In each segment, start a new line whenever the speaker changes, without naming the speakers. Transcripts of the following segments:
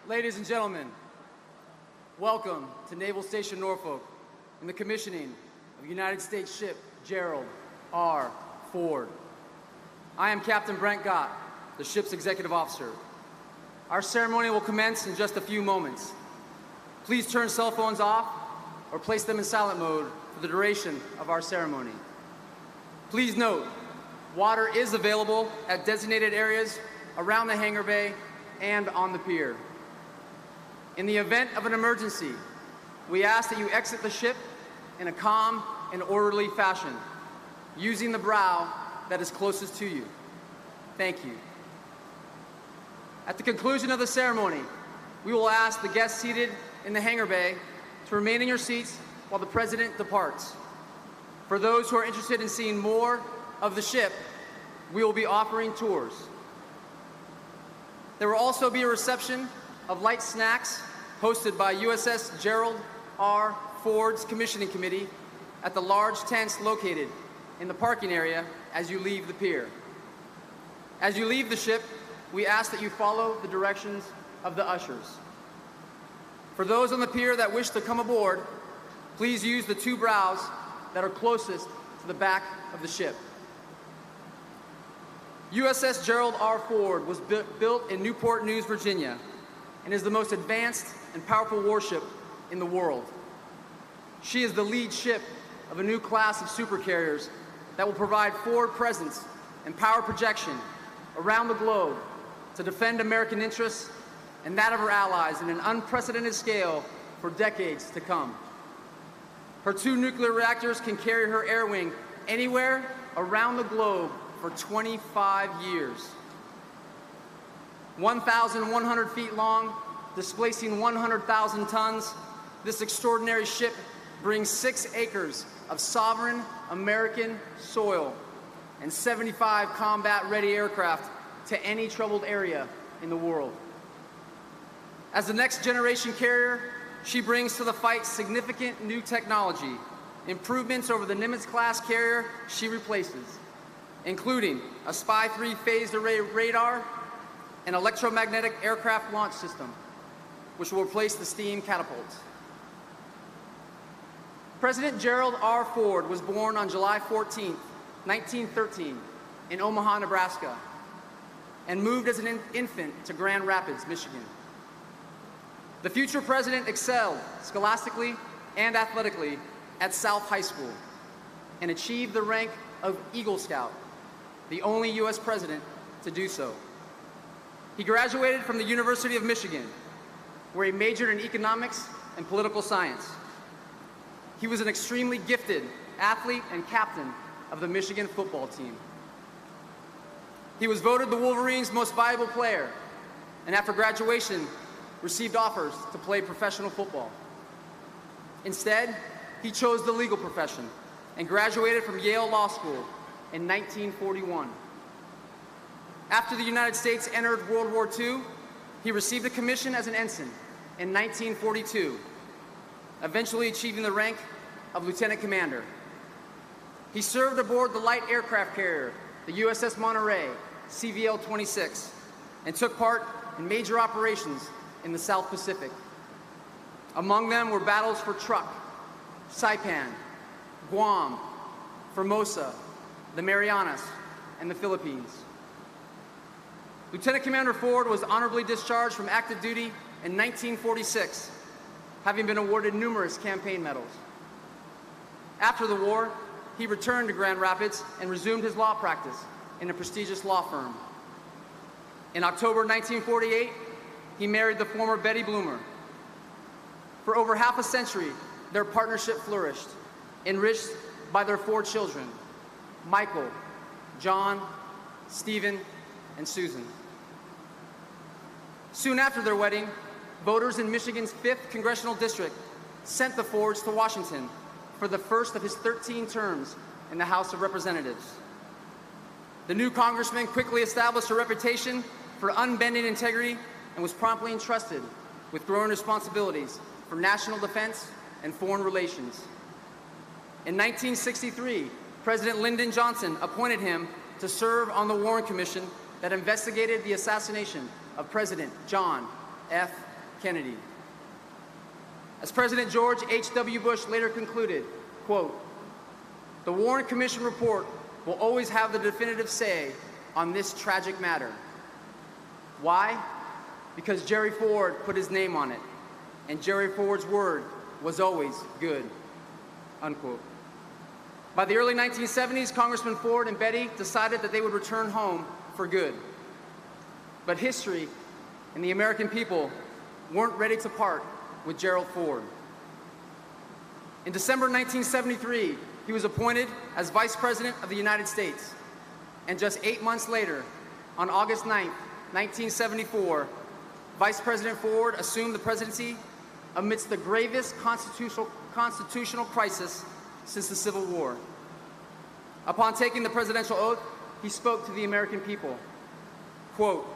Ladies and gentlemen, welcome to Naval Station Norfolk and the commissioning of United States ship Gerald R. Ford. I am Captain Brent Gott, the ship's executive officer. Our ceremony will commence in just a few moments. Please turn cell phones off or place them in silent mode for the duration of our ceremony. Please note, water is available at designated areas around the hangar bay and on the pier. In the event of an emergency, we ask that you exit the ship in a calm and orderly fashion, using the brow that is closest to you. Thank you. At the conclusion of the ceremony, we will ask the guests seated in the hangar bay to remain in your seats while the President departs. For those who are interested in seeing more of the ship, we will be offering tours. There will also be a reception of light snacks hosted by USS Gerald R. Ford's Commissioning Committee at the large tents located in the parking area as you leave the pier. As you leave the ship, we ask that you follow the directions of the ushers. For those on the pier that wish to come aboard, please use the two brows that are closest to the back of the ship. USS Gerald R. Ford was built in Newport News, Virginia, and is the most advanced and powerful warship in the world. She is the lead ship of a new class of supercarriers that will provide forward presence and power projection around the globe to defend American interests and that of her allies in an unprecedented scale for decades to come. Her two nuclear reactors can carry her air wing anywhere around the globe for 25 years. 1,100 feet long, displacing 100,000 tons, this extraordinary ship brings 6 acres of sovereign American soil and 75 combat-ready aircraft to any troubled area in the world. As the next generation carrier, she brings to the fight significant new technology, improvements over the Nimitz-class carrier she replaces, including a SPY-3 phased array radar, an electromagnetic aircraft launch system, which will replace the steam catapults. President Gerald R. Ford was born on July 14, 1913, in Omaha, Nebraska, and moved as an infant to Grand Rapids, Michigan. The future president excelled scholastically and athletically at South High School and achieved the rank of Eagle Scout, the only U.S. president to do so. He graduated from the University of Michigan, where he majored in economics and political science. He was an extremely gifted athlete and captain of the Michigan football team. He was voted the Wolverines' most valuable player, and after graduation, received offers to play professional football. Instead, he chose the legal profession and graduated from Yale Law School in 1941. After the United States entered World War II, he received a commission as an ensign in 1942, eventually achieving the rank of lieutenant commander. He served aboard the light aircraft carrier, the USS Monterey, CVL-26, and took part in major operations in the South Pacific. Among them were battles for Truk, Saipan, Guam, Formosa, the Marianas, and the Philippines. Lieutenant Commander Ford was honorably discharged from active duty in 1946, having been awarded numerous campaign medals. After the war, he returned to Grand Rapids and resumed his law practice in a prestigious law firm. In October 1948, he married the former Betty Bloomer. For over half a century, their partnership flourished, enriched by their 4 children, Michael, John, Stephen, and Susan. Soon after their wedding, voters in Michigan's 5th Congressional District sent the Fords to Washington for the first of his 13 terms in the House of Representatives. The new congressman quickly established a reputation for unbending integrity and was promptly entrusted with growing responsibilities for national defense and foreign relations. In 1963, President Lyndon Johnson appointed him to serve on the Warren Commission that investigated the assassination of President John F. Kennedy. As President George H.W. Bush later concluded, quote, "The Warren Commission report will always have the definitive say on this tragic matter." Why? Because Jerry Ford put his name on it, and Jerry Ford's word was always good, unquote. By the early 1970s, Congressman Ford and Betty decided that they would return home for good. But history and the American people weren't ready to part with Gerald Ford. In December 1973, he was appointed as Vice President of the United States. And just 8 months later, on August 9th, 1974, Vice President Ford assumed the presidency amidst the gravest constitutional crisis since the Civil War. Upon taking the presidential oath, he spoke to the American people. Quote,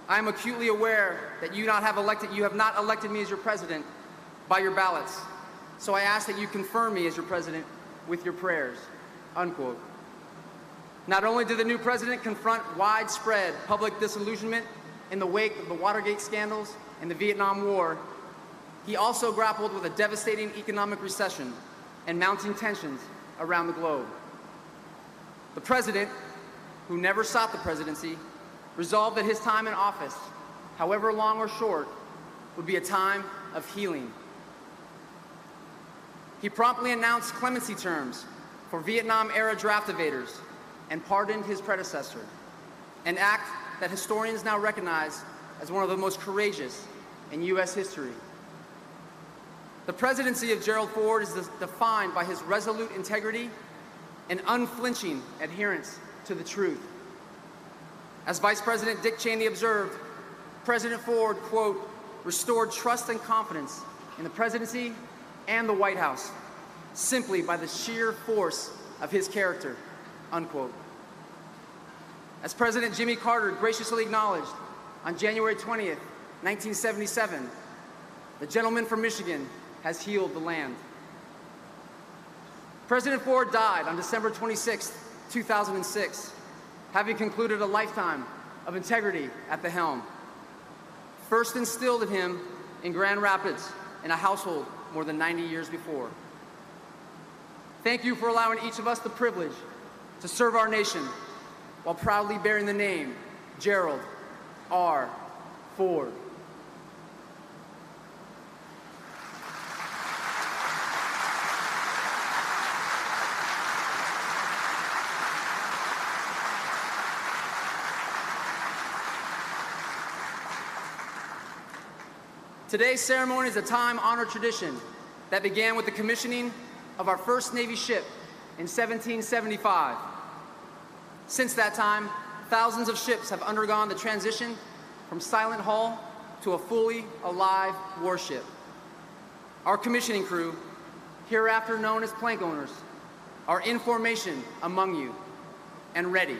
"I am acutely aware that you have not elected me as your president by your ballots, so I ask that you confirm me as your president with your prayers," unquote. Not only did the new president confront widespread public disillusionment in the wake of the Watergate scandals and the Vietnam War, he also grappled with a devastating economic recession and mounting tensions around the globe. The president, who never sought the presidency, resolved that his time in office, however long or short, would be a time of healing. He promptly announced clemency terms for Vietnam-era draft evaders and pardoned his predecessor, an act that historians now recognize as one of the most courageous in U.S. history. The presidency of Gerald Ford is defined by his resolute integrity and unflinching adherence to the truth. As Vice President Dick Cheney observed, President Ford, quote, "restored trust and confidence in the presidency and the White House simply by the sheer force of his character," unquote. As President Jimmy Carter graciously acknowledged on January 20th, 1977, the gentleman from Michigan has healed the land. President Ford died on December 26, 2006, having concluded a lifetime of integrity at the helm, first instilled in him in Grand Rapids in a household more than 90 years before. Thank you for allowing each of us the privilege to serve our nation while proudly bearing the name Gerald R. Ford. Today's ceremony is a time-honored tradition that began with the commissioning of our first Navy ship in 1775. Since that time, thousands of ships have undergone the transition from silent hull to a fully alive warship. Our commissioning crew, hereafter known as plank owners, are in formation among you and ready.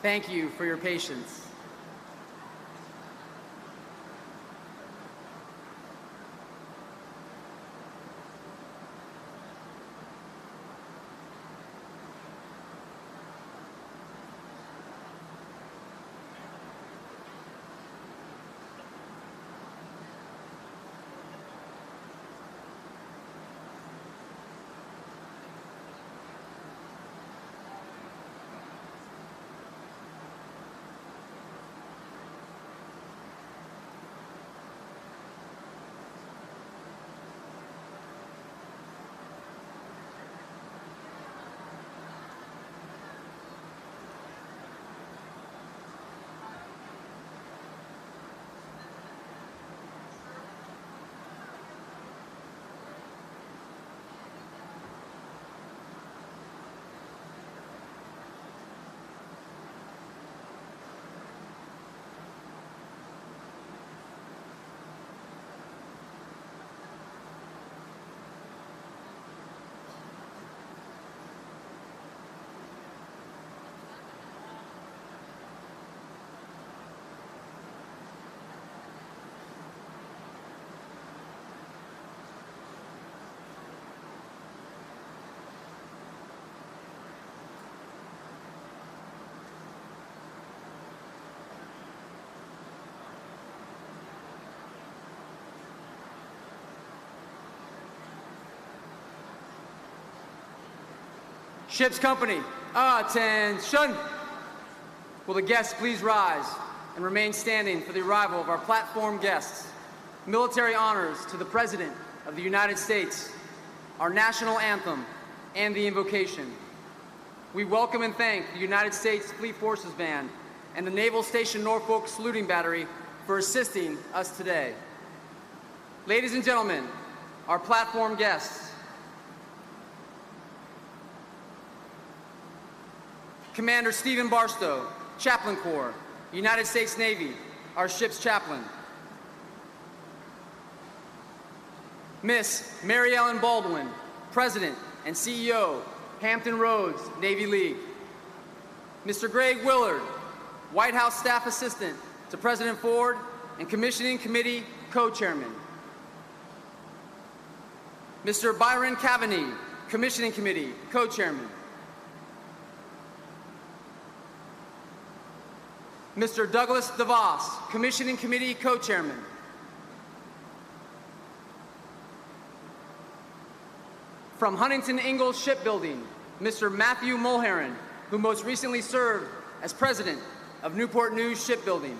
Thank you for your patience. Ship's company, attention! Will the guests please rise and remain standing for the arrival of our platform guests? Military honors to the President of the United States, our national anthem, and the invocation. We welcome and thank the United States Fleet Forces Band and the Naval Station Norfolk Saluting Battery for assisting us today. Ladies and gentlemen, our platform guests. Commander Stephen Barstow, Chaplain Corps, United States Navy, our ship's chaplain. Miss Mary Ellen Baldwin, President and CEO, Hampton Roads Navy League. Mr. Greg Willard, White House Staff Assistant to President Ford and Commissioning Committee Co-Chairman. Mr. Byron Cavaney, Commissioning Committee Co-Chairman. Mr. Douglas DeVos, Commissioning Committee Co-Chairman. From Huntington Ingalls Shipbuilding, Mr. Matthew Mulheron, who most recently served as President of Newport News Shipbuilding.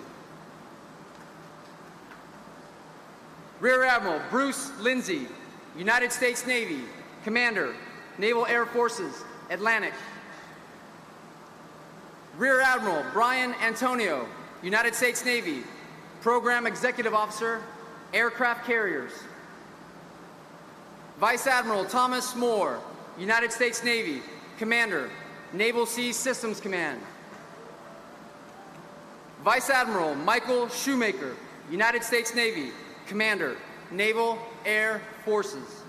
Rear Admiral Bruce Lindsay, United States Navy, Commander, Naval Air Forces, Atlantic. Rear Admiral Brian Antonio, United States Navy, Program Executive Officer, Aircraft Carriers. Vice Admiral Thomas Moore, United States Navy, Commander, Naval Sea Systems Command. Vice Admiral Michael Shoemaker, United States Navy, Commander, Naval Air Forces.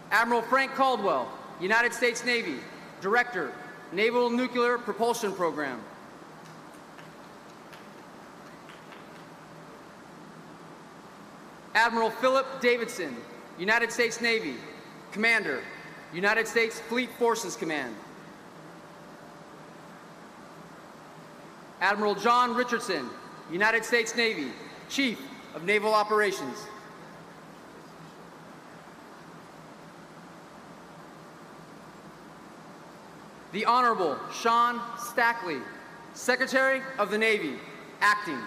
Admiral Frank Caldwell, United States Navy, Director, Naval Nuclear Propulsion Program. Admiral Philip Davidson, United States Navy, Commander, United States Fleet Forces Command. Admiral John Richardson, United States Navy, Chief of Naval Operations. The Honorable Sean Stackley, Secretary of the Navy, Acting.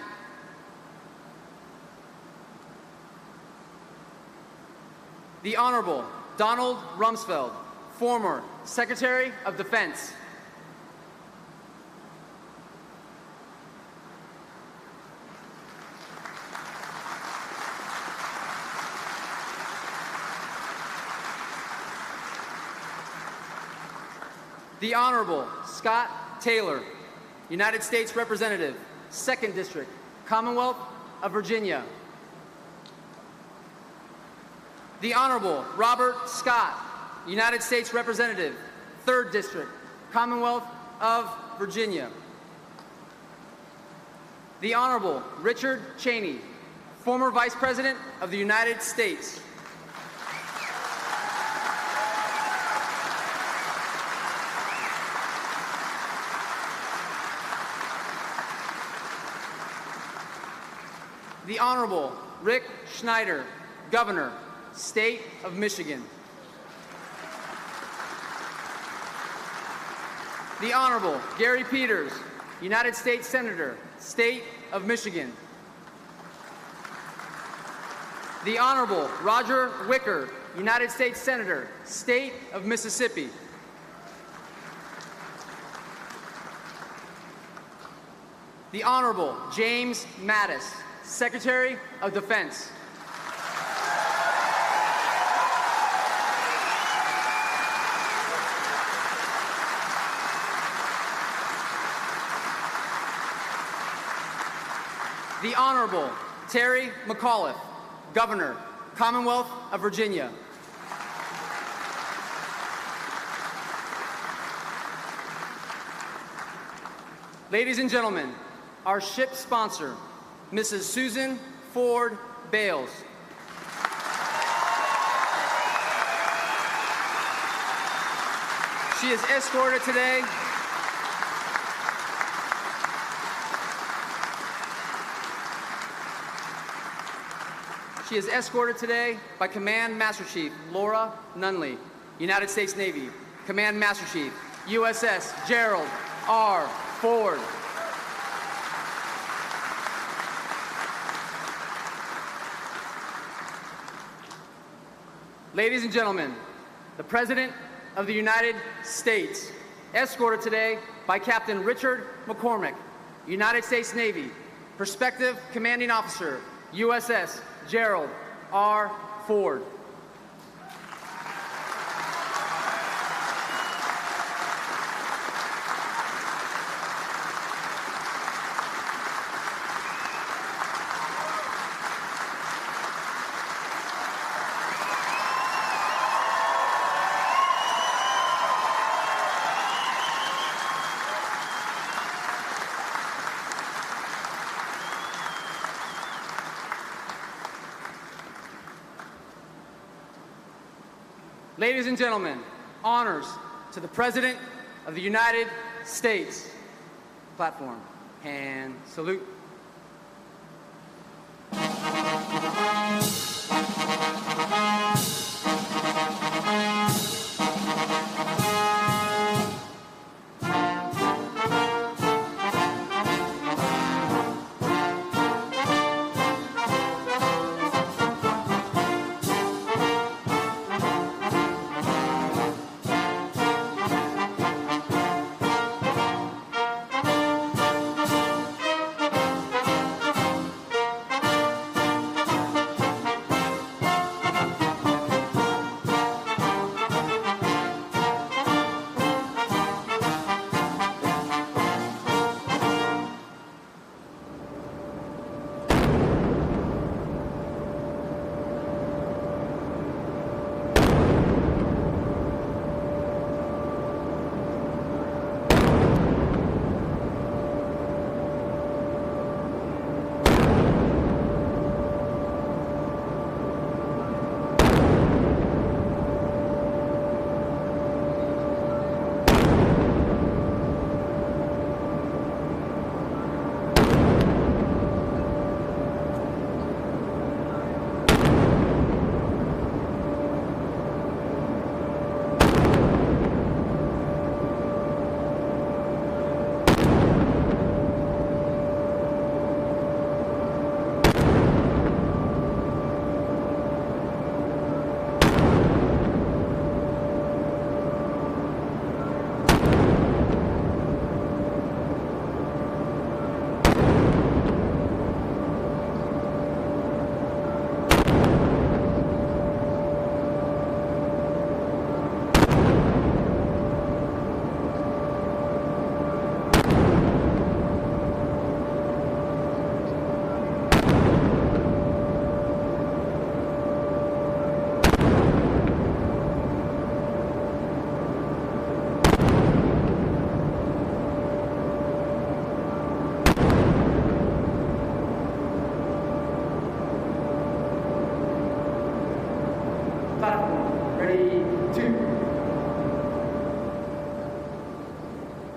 The Honorable Donald Rumsfeld, former Secretary of Defense. The Honorable Scott Taylor, United States Representative, 2nd District, Commonwealth of Virginia. The Honorable Robert Scott, United States Representative, 3rd District, Commonwealth of Virginia. The Honorable Richard Cheney, former Vice President of the United States. The Honorable Rick Schneider, Governor, State of Michigan. The Honorable Gary Peters, United States Senator, State of Michigan. The Honorable Roger Wicker, United States Senator, State of Mississippi. The Honorable James Mattis, Secretary of Defense. The Honorable Terry McAuliffe, Governor, Commonwealth of Virginia. Ladies and gentlemen, our ship sponsor, Mrs. Susan Ford Bales. She is escorted today by Command Master Chief Laura Nunley, United States Navy, Command Master Chief, USS Gerald R. Ford. Ladies and gentlemen, the President of the United States, escorted today by Captain Richard McCormick, United States Navy, Prospective Commanding Officer, USS Gerald R. Ford. Ladies and gentlemen, honors to the President of the United States. Platform and salute.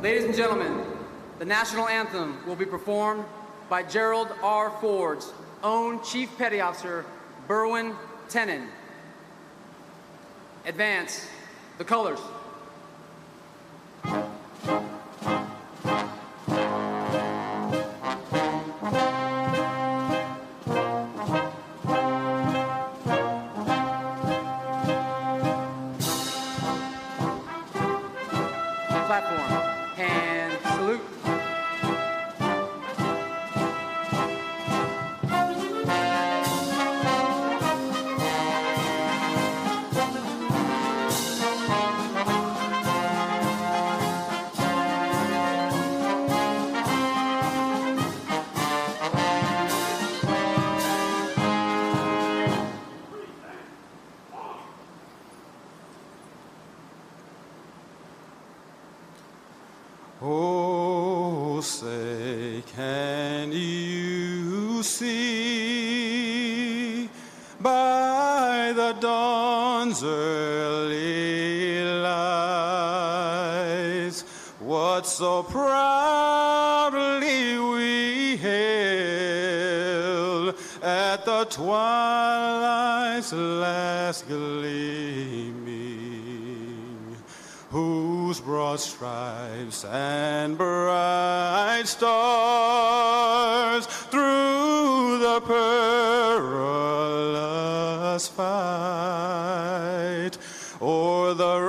Ladies and gentlemen, the national anthem will be performed by Gerald R. Ford's own Chief Petty Officer, Berwin Tenon. Advance the colors. Platform and salute.
Oh, say, can you see by the dawn's early lights what so proudly we hailed at the twilight's last gleaming, whose broad stripes and bright stars through the perilous fight o'er the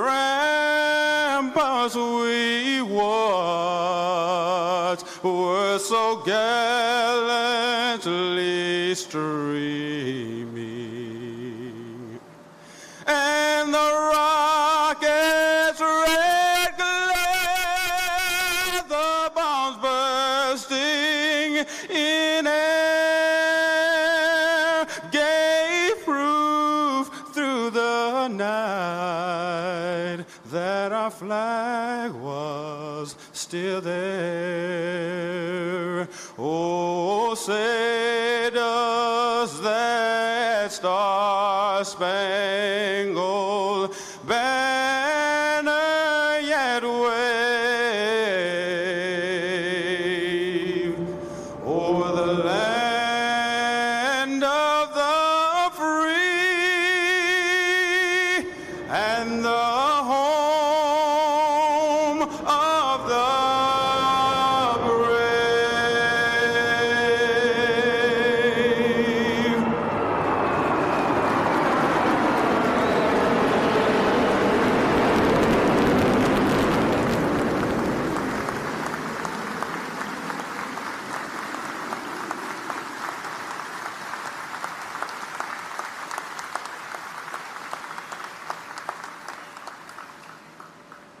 ramparts we watched were so gallantly streaming, and the rockets red glare, the bombs bursting in air, gave proof through the night that our flag was still there. Oh, say does that star-spangled banner yet wave o'er the land of the free and the home of the brave?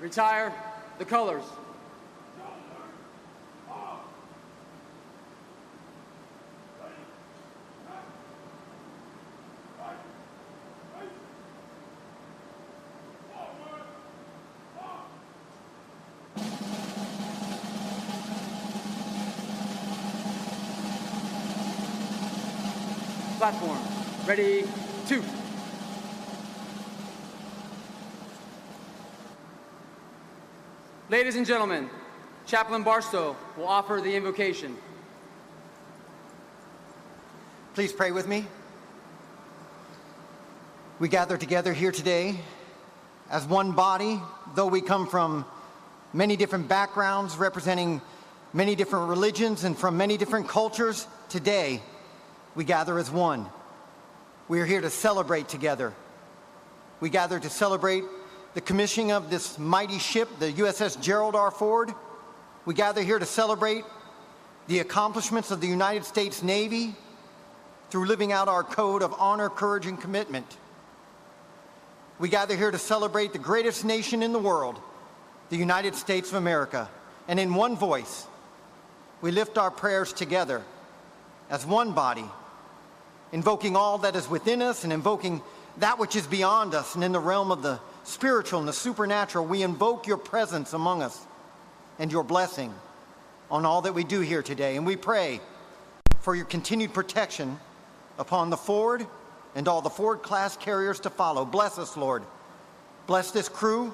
Retire the colors. Platform. Ready, two. Ladies and gentlemen, Chaplain Barstow will offer the invocation.
Please pray with me. We gather together here today as one body, though we come from many different backgrounds, representing many different religions and from many different cultures. Today, we gather as one. We are here to celebrate together. We gather to celebrate the commissioning of this mighty ship, the USS Gerald R. Ford. We gather here to celebrate the accomplishments of the United States Navy through living out our code of honor, courage, and commitment. We gather here to celebrate the greatest nation in the world, the United States of America. And in one voice, we lift our prayers together as one body, invoking all that is within us and invoking that which is beyond us. And in the realm of the spiritual and the supernatural, we invoke your presence among us and your blessing on all that we do here today. And we pray for your continued protection upon the Ford and all the Ford-class carriers to follow. Bless us, Lord. Bless this crew.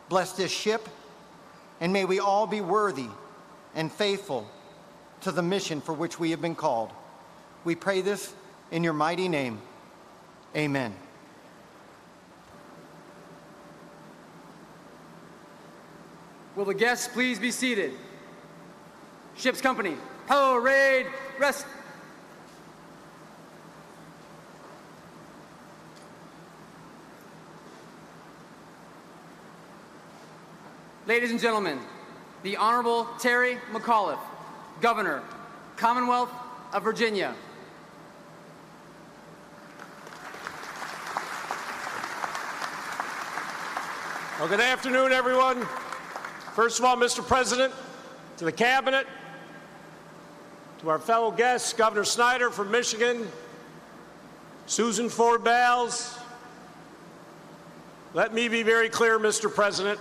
Bless this ship. and may we all be worthy and faithful to the mission for which we have been called. We pray this in your mighty name. Amen.
Will the guests please be seated? Ship's company, parade, rest. Ladies and gentlemen, the Honorable Terry McAuliffe, Governor, Commonwealth of Virginia.
Well, good afternoon, everyone. First of all, Mr. President, to the Cabinet, to our fellow guests, Governor Snyder from Michigan, Susan Ford Bales, let me be very clear, Mr. President.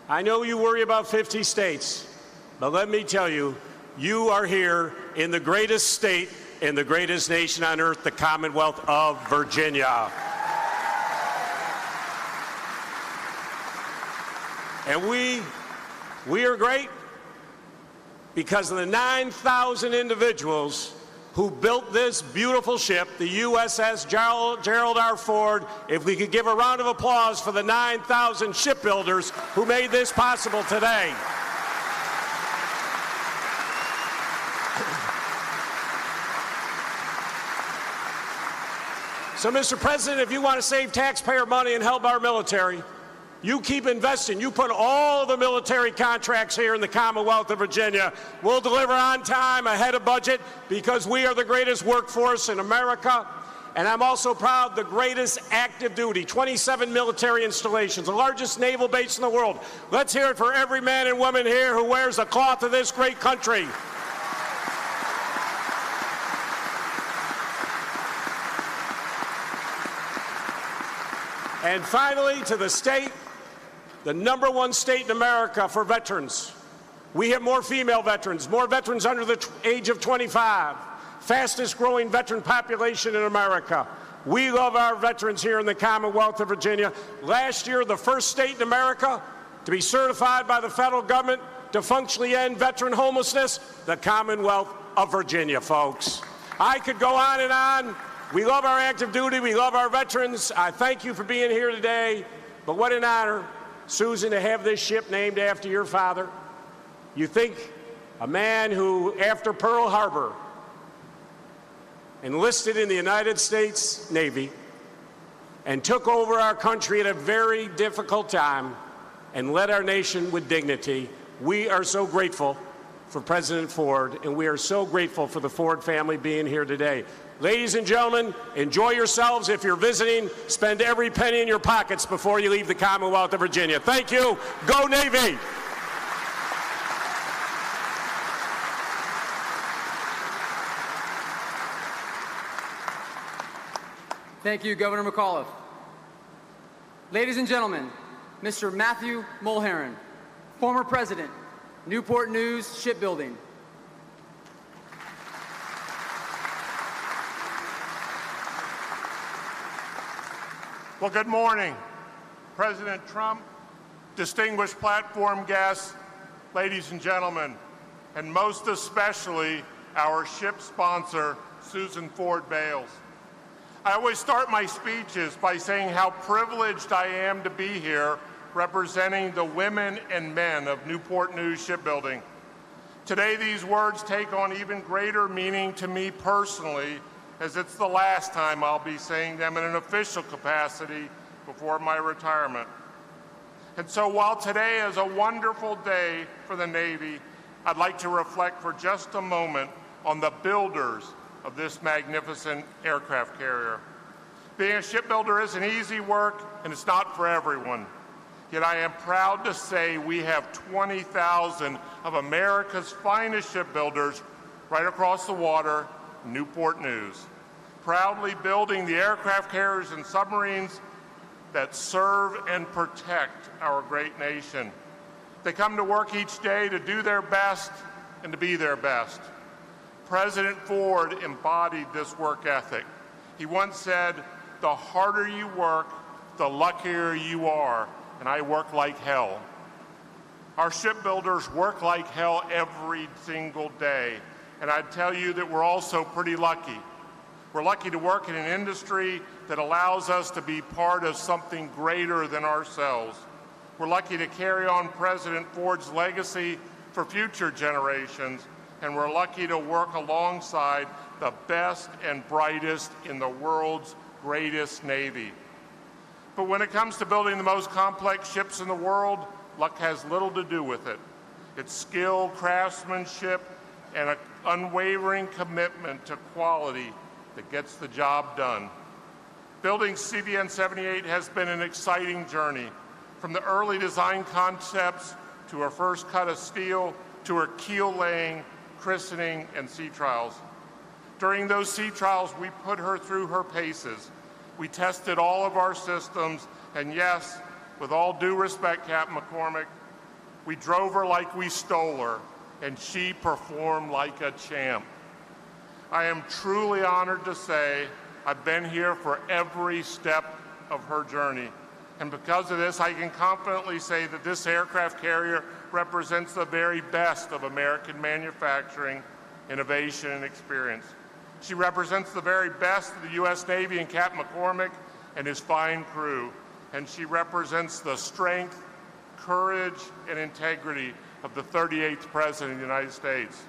I know you worry about 50 states, but let me tell you, you are here in the greatest state in the greatest nation on earth, the Commonwealth of Virginia. And we are great because of the 9,000 individuals who built this beautiful ship, the USS Gerald R. Ford. If we could give a round of applause for the 9,000 shipbuilders who made this possible today. So, Mr. President, if you want to save taxpayer money and help our military, you keep investing. You put all the military contracts here in the Commonwealth of Virginia. We'll deliver on time, ahead of budget, because we are the greatest workforce in America. And I'm also proud the greatest active duty, 27 military installations, the largest naval base in the world. Let's hear it for every man and woman here who wears the cloth of this great country. And finally, to the state, the #1 state in America for veterans. We have more female veterans, more veterans under the age of 25, fastest growing veteran population in America. We love our veterans here in the Commonwealth of Virginia. Last year, the first state in America to be certified by the federal government to functionally end veteran homelessness, the Commonwealth of Virginia, folks. I could go on and on. We love our active duty. We love our veterans. I thank you for being here today. But what an honor, Susan, to have this ship named after your father. You think a man who, after Pearl Harbor, enlisted in the United States Navy and took over our country at a very difficult time and led our nation with dignity. We are so grateful for President Ford, and we are so grateful for the Ford family being here today. Ladies and gentlemen, enjoy yourselves. If you're visiting, spend every penny in your pockets before you leave the Commonwealth of Virginia. Thank you. Go Navy!
Thank you, Governor McAuliffe. Ladies and gentlemen, Mr. Matthew Mulheron, former president, Newport News Shipbuilding.
Well, good morning, President Trump, distinguished platform guests, ladies and gentlemen, and most especially our ship sponsor, Susan Ford Bales. I always start my speeches by saying how privileged I am to be here representing the women and men of Newport News Shipbuilding. Today, these words take on even greater meaning to me personally, as it's the last time I'll be saying them in an official capacity before my retirement. And so while today is a wonderful day for the Navy, I'd like to reflect for just a moment on the builders of this magnificent aircraft carrier. Being a shipbuilder isn't easy work, and it's not for everyone. Yet I am proud to say we have 20,000 of America's finest shipbuilders right across the water, Newport News, proudly building the aircraft carriers and submarines that serve and protect our great nation. They come to work each day to do their best and to be their best. President Ford embodied this work ethic. He once said, "The harder you work, the luckier you are, and I work like hell." Our shipbuilders work like hell every single day, and I'd tell you that we're also pretty lucky. We're lucky to work in an industry that allows us to be part of something greater than ourselves. We're lucky to carry on President Ford's legacy for future generations, and we're lucky to work alongside the best and brightest in the world's greatest Navy. But when it comes to building the most complex ships in the world, luck has little to do with it. It's skill, craftsmanship, and an unwavering commitment to quality that gets the job done. Building CVN-78 has been an exciting journey, from the early design concepts to her first cut of steel to her keel laying, christening, and sea trials. During those sea trials, we put her through her paces. We tested all of our systems, and yes, with all due respect, Captain McCormick, we drove her like we stole her, and she performed like a champ. I am truly honored to say I've been here for every step of her journey. And because of this, I can confidently say that this aircraft carrier represents the very best of American manufacturing, innovation, and experience. She represents the very best of the U.S. Navy and Captain McCormick and his fine crew. And she represents the strength, courage, and integrity of the 38th President of the United States.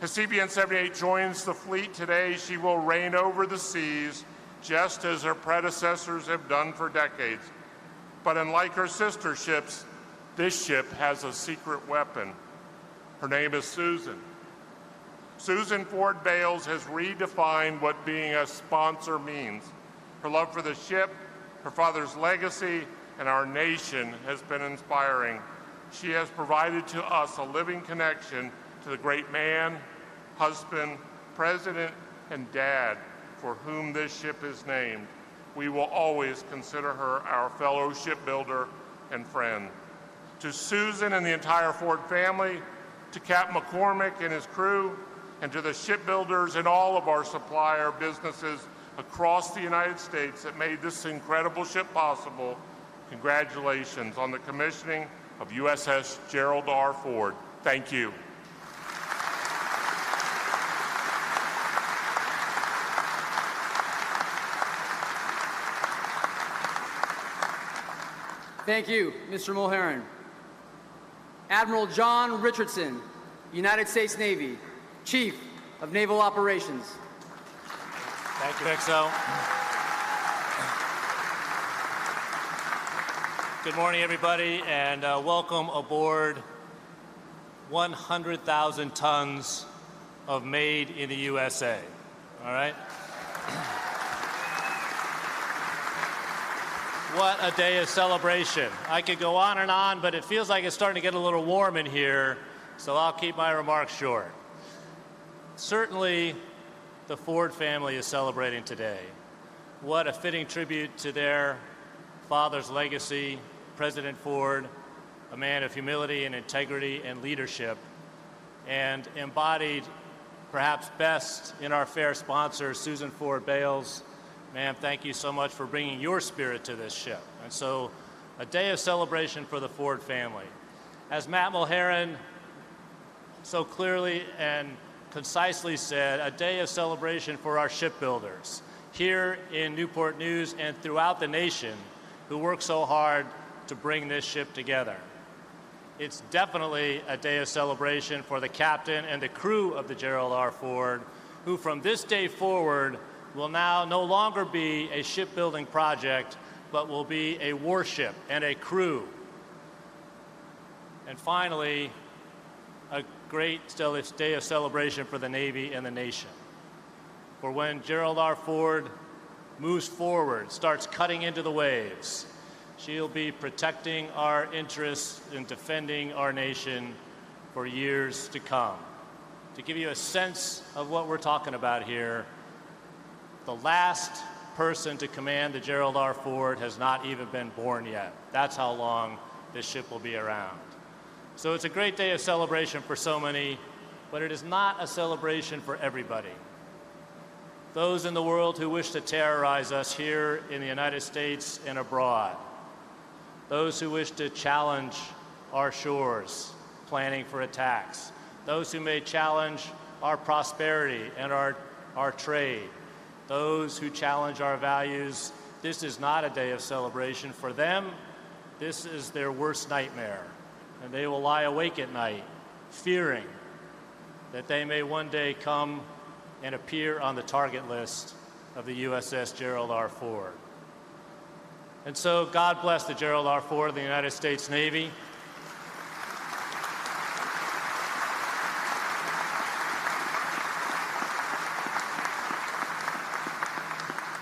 As CVN-78 joins the fleet today, she will reign over the seas just as her predecessors have done for decades. But unlike her sister ships, this ship has a secret weapon. Her name is Susan. Susan Ford Bales has redefined what being a sponsor means. Her love for the ship, her father's legacy, and our nation has been inspiring. She has provided to us a living connection to the great man, husband, president, and dad for whom this ship is named. We will always consider her our fellow shipbuilder and friend. To Susan and the entire Ford family, to Captain McCormick and his crew, and to the shipbuilders and all of our supplier businesses across the United States that made this incredible ship possible, congratulations on the commissioning of USS Gerald R. Ford. Thank you.
Thank you, Mr. Mulheron. Admiral John Richardson, United States Navy, Chief of Naval Operations.
Thank you, XO. Good morning, everybody, and welcome aboard 100,000 tons of made in the USA. All right? What a day of celebration. I could go on, but it feels like it's starting to get a little warm in here, so I'll keep my remarks short. Certainly, the Ford family is celebrating today. What a fitting tribute to their father's legacy, President Ford, a man of humility and integrity and leadership, and embodied perhaps best in our fair sponsor, Susan Ford Bales. Ma'am, thank you so much for bringing your spirit to this ship. And so, a day of celebration for the Ford family. As Matt Mulheron so clearly and concisely said, a day of celebration for our shipbuilders here in Newport News and throughout the nation who work so hard to bring this ship together. It's definitely a day of celebration for the captain and the crew of the Gerald R. Ford, who from this day forward will now no longer be a shipbuilding project, but will be a warship and a crew. And finally, a great day of celebration for the Navy and the nation. For when Gerald R. Ford moves forward, starts cutting into the waves, she'll be protecting our interests and defending our nation for years to come. To give you a sense of what we're talking about here, the last person to command the Gerald R. Ford has not even been born yet. That's how long this ship will be around. So it's a great day of celebration for so many, but it is not a celebration for everybody. Those in the world who wish to terrorize us here in the United States and abroad. Those who wish to challenge our shores, planning for attacks, those who may challenge our prosperity and our trade, those who challenge our values. This is not a day of celebration. For them, this is their worst nightmare, and they will lie awake at night, fearing that they may one day come and appear on the target list of the USS Gerald R. Ford. And so, God bless the Gerald R. Ford of the United States Navy.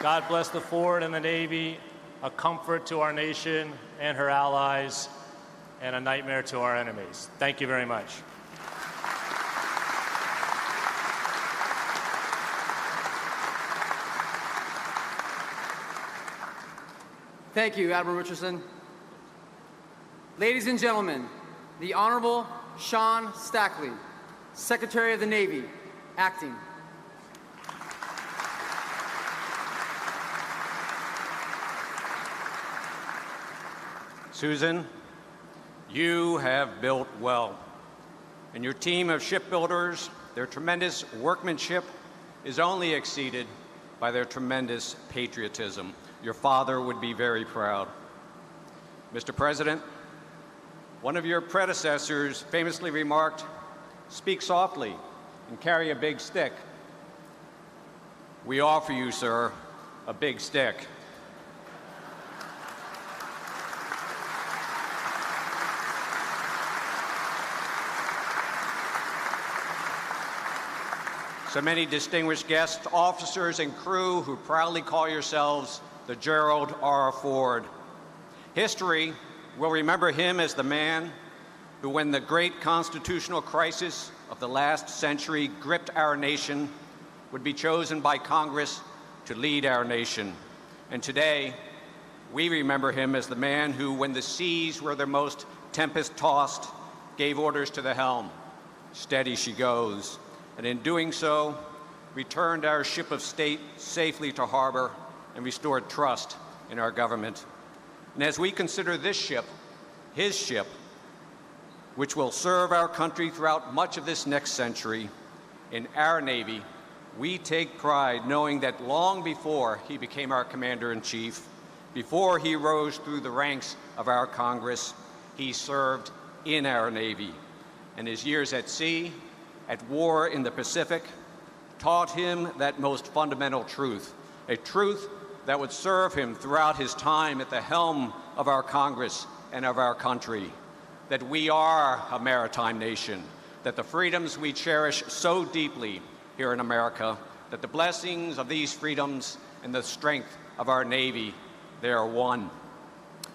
God bless the Ford and the Navy, a comfort to our nation and her allies, and a nightmare to our enemies. Thank you very much.
Thank you, Admiral Richardson. Ladies and gentlemen, the Honorable Sean Stackley, Secretary of the Navy, acting.
Susan, you have built well, and your team of shipbuilders, their tremendous workmanship is only exceeded by their tremendous patriotism. Your father would be very proud. Mr. President, one of your predecessors famously remarked, "Speak softly and carry a big stick." We offer you, sir, a big stick. So many distinguished guests, officers, and crew who proudly call yourselves the Gerald R. Ford. History will remember him as the man who, when the great constitutional crisis of the last century gripped our nation, would be chosen by Congress to lead our nation. And today, we remember him as the man who, when the seas were their most tempest-tossed, gave orders to the helm, "Steady she goes," and in doing so, returned our ship of state safely to harbor and restored trust in our government. And as we consider this ship, his ship, which will serve our country throughout much of this next century, in our Navy, we take pride knowing that long before he became our Commander-in-Chief, before he rose through the ranks of our Congress, he served in our Navy. And his years at sea, at war in the Pacific, taught him that most fundamental truth, a truth that would serve him throughout his time at the helm of our Congress and of our country, that we are a maritime nation, that the freedoms we cherish so deeply here in America, that the blessings of these freedoms and the strength of our Navy, they are one.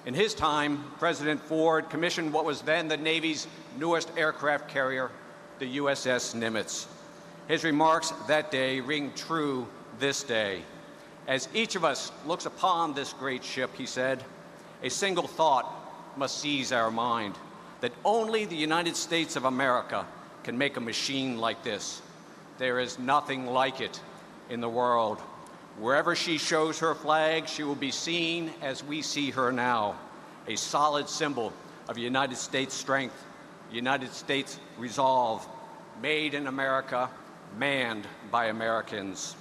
In his time, President Ford commissioned what was then the Navy's newest aircraft carrier, the USS Nimitz. His remarks that day ring true this day. As each of us looks upon this great ship, he said, a single thought must seize our mind, that only the United States of America can make a machine like this. There is nothing like it in the world. Wherever she shows her flag, she will be seen as we see her now, a solid symbol of United States strength, United States resolve, made in America, manned by Americans.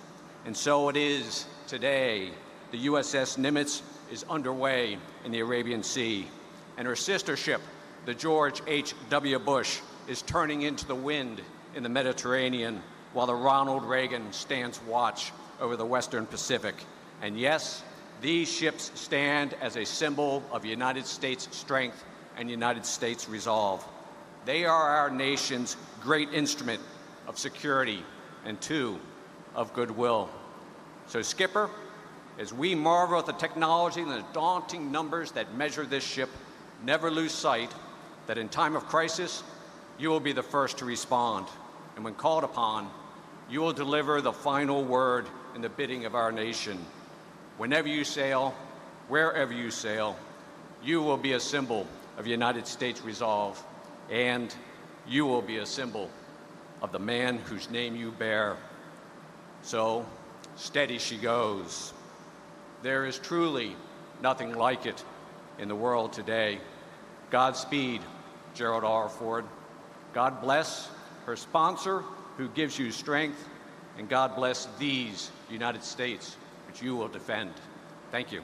And so it is today. The USS Nimitz is underway in the Arabian Sea, and her sister ship, the George H.W. Bush, is turning into the wind in the Mediterranean, while the Ronald Reagan stands watch over the Western Pacific. And yes, these ships stand as a symbol of United States strength and United States resolve. They are our nation's great instrument of security and, too, of goodwill. So, Skipper, as we marvel at the technology and the daunting numbers that measure this ship, never lose sight that in time of crisis, you will be the first to respond. And when called upon, you will deliver the final word in the bidding of our nation. Whenever you sail, wherever you sail, you will be a symbol of United States resolve, and you will be a symbol of the man whose name you bear. So, steady she goes. There is truly nothing like it in the world today. Godspeed Gerald R. Ford. God bless her sponsor, who gives you strength, and God bless these United States, which you will defend. Thank you.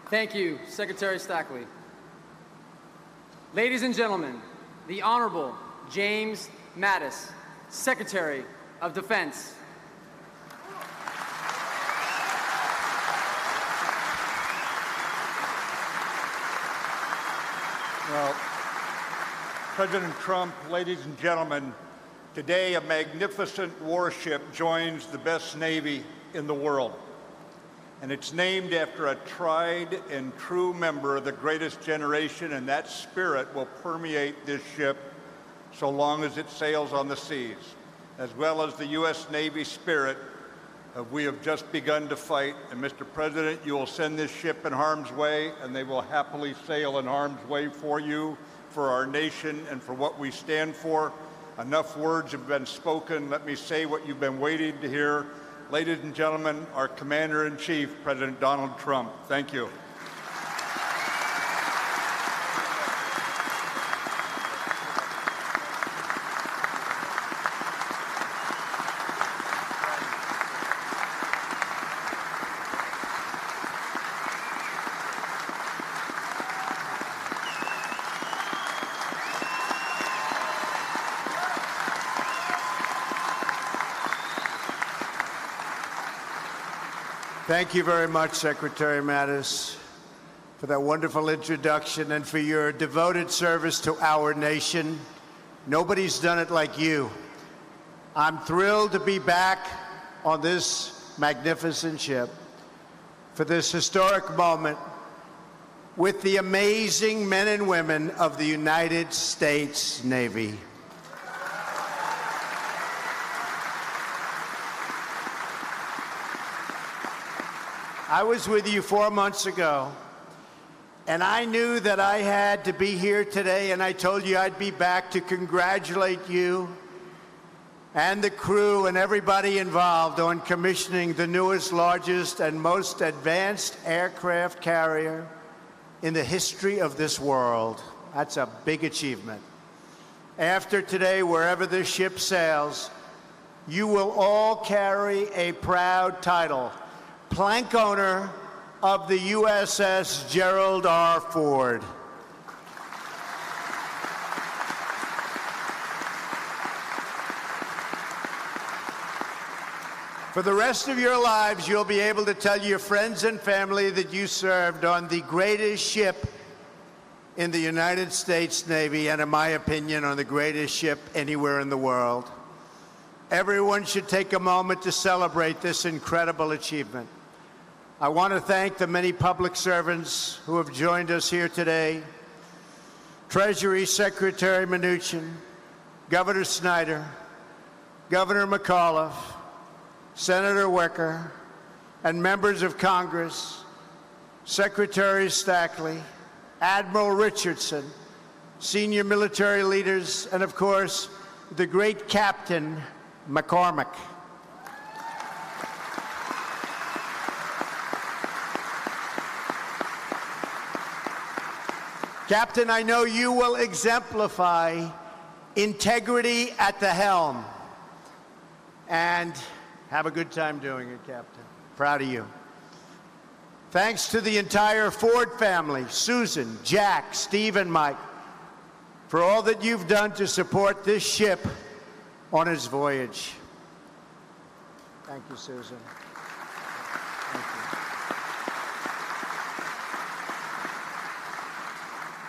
Thank you, Secretary Stackley. Ladies and gentlemen, the Honorable James Mattis, Secretary of Defense.
Well, President Trump, ladies and gentlemen, today a magnificent warship joins the best Navy in the world. And it's named after a tried and true member of the greatest generation, and that spirit will permeate this ship so long as it sails on the seas, as well as the U.S. Navy spirit of we have just begun to fight. And Mr. President, you will send this ship in harm's way, and they will happily sail in harm's way for you, for our nation, and for what we stand for. Enough words have been spoken. Let me say what you've been waiting to hear. Ladies and gentlemen, our Commander-in-Chief, President Donald Trump. Thank you.
Thank you very much, Secretary Mattis, for that wonderful introduction and for your devoted service to our nation. Nobody's done it like you. I'm thrilled to be back on this magnificent ship for this historic moment with the amazing men and women of the United States Navy. I was with you 4 months ago, and I knew that I had to be here today, and I told you I'd be back to congratulate you and the crew and everybody involved on commissioning the newest, largest, and most advanced aircraft carrier in the history of this world. That's a big achievement. After today, wherever this ship sails, you will all carry a proud title: plank owner of the USS Gerald R. Ford. For the rest of your lives, you'll be able to tell your friends and family that you served on the greatest ship in the United States Navy, and in my opinion, on the greatest ship anywhere in the world. Everyone should take a moment to celebrate this incredible achievement. I want to thank the many public servants who have joined us here today: Treasury Secretary Mnuchin, Governor Snyder, Governor McAuliffe, Senator Wicker, and members of Congress, Secretary Stackley, Admiral Richardson, senior military leaders, and of course, the great Captain McCormick. Captain, I know you will exemplify integrity at the helm. And have a good time doing it, Captain. Proud of you. Thanks to the entire Ford family, Susan, Jack, Steve, and Mike, for all that you've done to support this ship on its voyage. Thank you, Susan. Thank you.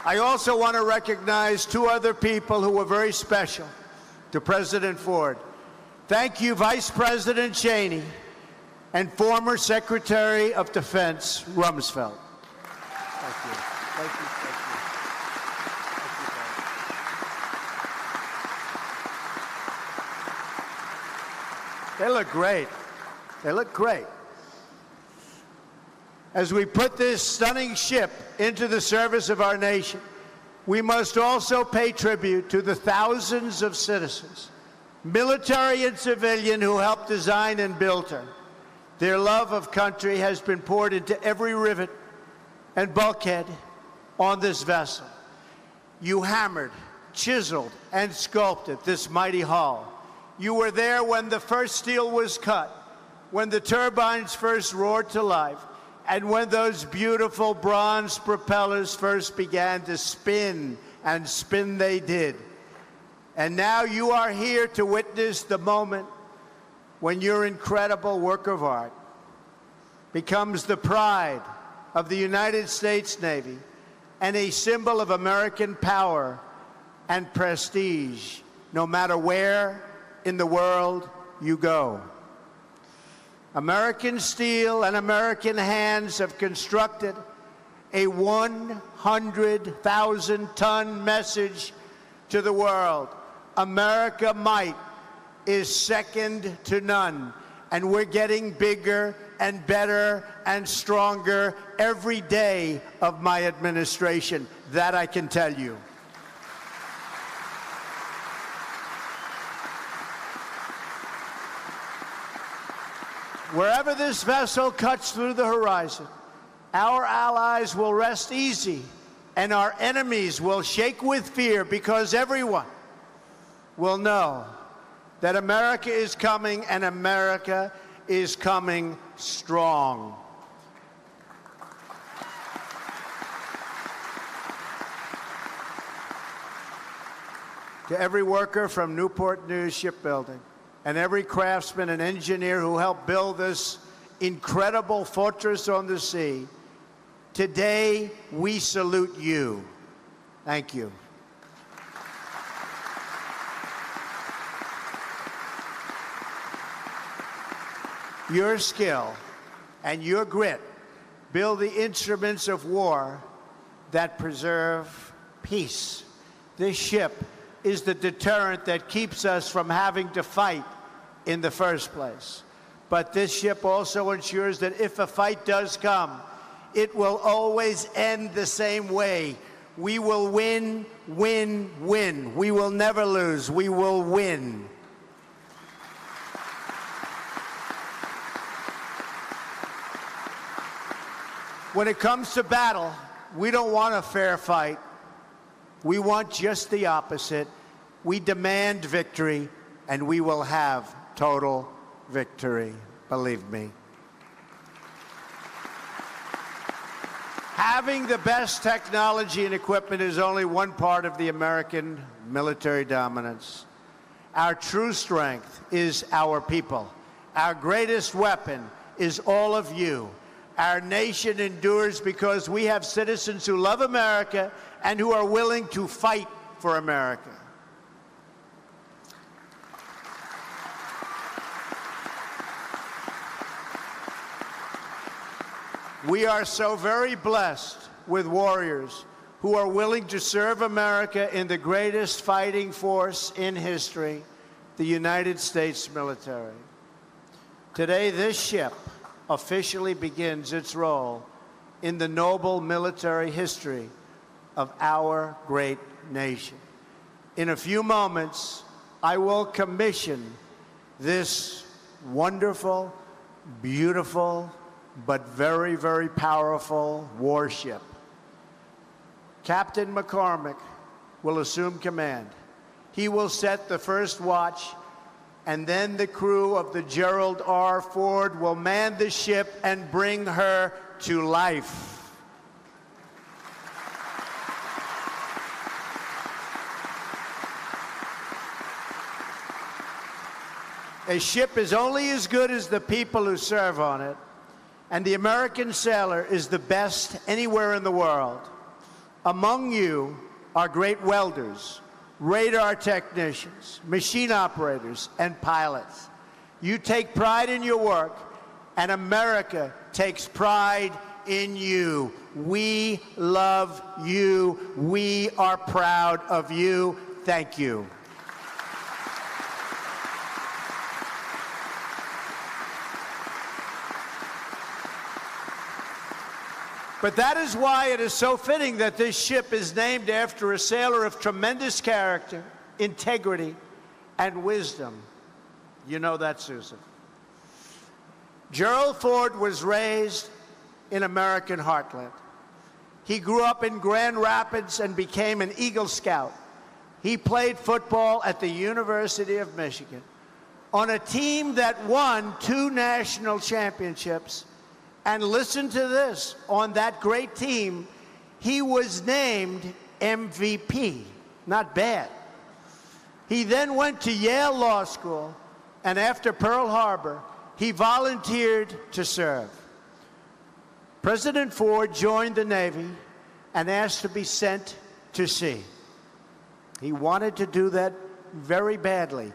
I also want to recognize two other people who were very special to President Ford. Thank you, Vice President Cheney and former Secretary of Defense Rumsfeld. Thank you. Thank you. Thank you. Thank you. They look great. They look great. As we put this stunning ship into the service of our nation, we must also pay tribute to the thousands of citizens military and civilian, who helped design and build her. Their love of country has been poured into every rivet and bulkhead on this vessel. You hammered, chiseled, and sculpted this mighty hull. You were there when the first steel was cut, when the turbines first roared to life, and when those beautiful bronze propellers first began to spin, and spin they did. And now you are here to witness the moment when your incredible work of art becomes the pride of the United States Navy and a symbol of American power and prestige, no matter where in the world you go. American steel and American hands have constructed a 100,000-ton message to the world. America might is second to none, and we're getting bigger and better and stronger every day of my administration. That I can tell you. Wherever this vessel cuts through the horizon, our allies will rest easy, and our enemies will shake with fear, because everyone will know that America is coming, and America is coming strong. To every worker from Newport News Shipbuilding and every craftsman and engineer who helped build this incredible fortress on the sea, today we salute you. Thank you. Your skill and your grit build the instruments of war that preserve peace. This ship is the deterrent that keeps us from having to fight in the first place. But this ship also ensures that if a fight does come, it will always end the same way. We will win, win, win. We will never lose. We will win. When it comes to battle, we don't want a fair fight. We want just the opposite. We demand victory, and we will have total victory, believe me. Having the best technology and equipment is only one part of the American military dominance. Our true strength is our people. Our greatest weapon is all of you. Our nation endures because we have citizens who love America and who are willing to fight for America. We are so very blessed with warriors who are willing to serve America in the greatest fighting force in history, the United States military. Today, this ship officially begins its role in the noble military history of our great nation. In a few moments, I will commission this wonderful, beautiful, but very, very powerful warship. Captain McCormick will assume command. He will set the first watch, and then the crew of the Gerald R. Ford will man the ship and bring her to life. A ship is only as good as the people who serve on it, and the American sailor is the best anywhere in the world. Among you are great welders, radar technicians, machine operators, and pilots. You take pride in your work, and America takes pride in you. We love you. We are proud of you. Thank you. But that is why it is so fitting that this ship is named after a sailor of tremendous character, integrity, and wisdom. You know that, Susan. Gerald Ford was raised in American heartland. He grew up in Grand Rapids and became an Eagle Scout. He played football at the University of Michigan on a team that won 2 national championships. And listen to this, on that great team, he was named MVP. Not bad. He then went to Yale Law School, and after Pearl Harbor, he volunteered to serve. President Ford joined the Navy and asked to be sent to sea. He wanted to do that very badly.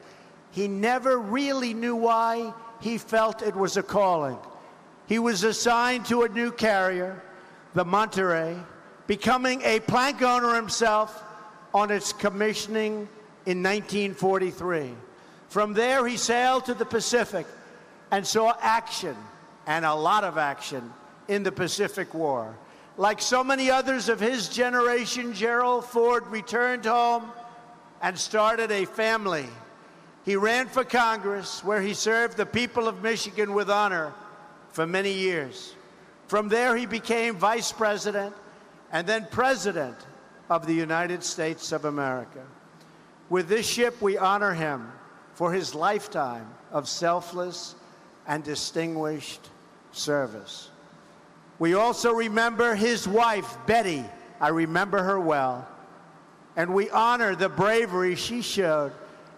He never really knew why. He felt it was a calling. He was assigned to a new carrier, the Monterey, becoming a plank owner himself on its commissioning in 1943. From there, he sailed to the Pacific and saw action, and a lot of action, in the Pacific War. Like so many others of his generation, Gerald Ford returned home and started a family. He ran for Congress, where he served the people of Michigan with honor for many years. From there, he became vice president and then president of the United States of America. With this ship, we honor him for his lifetime of selfless and distinguished service. We also remember his wife, Betty. I remember her well. And we honor the bravery she showed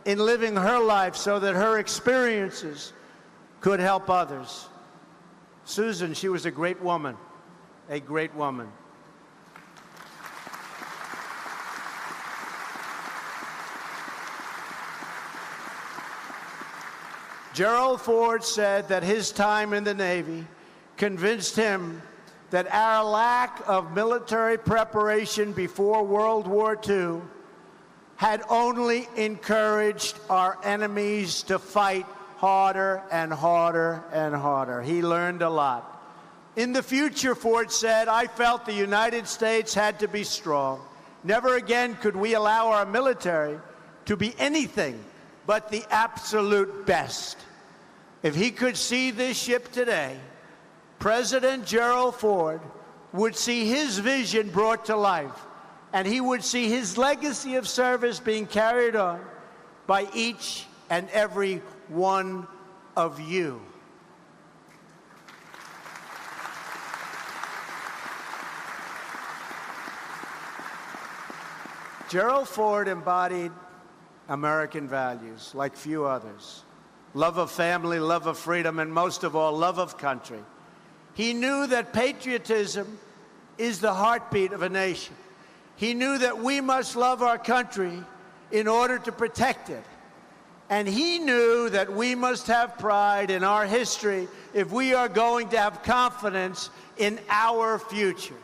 in living her life so that her experiences could help others. Susan, she was a great woman, a great woman. Gerald Ford said that his time in the Navy convinced him that our lack of military preparation before World War II had only encouraged our enemies to fight harder and harder and harder. He learned a lot. In the future, Ford said, I felt the United States had to be strong. Never again could we allow our military to be anything but the absolute best. If he could see this ship today, President Gerald Ford would see his vision brought to life, and he would see his legacy of service being carried on by each and every one of you. Gerald Ford embodied American values like few others. Love of family, love of freedom, and most of all, love of country. He knew that patriotism is the heartbeat of a nation. He knew that we must love our country in order to protect it. And he knew that we must have pride in our history if we are going to have confidence in our future.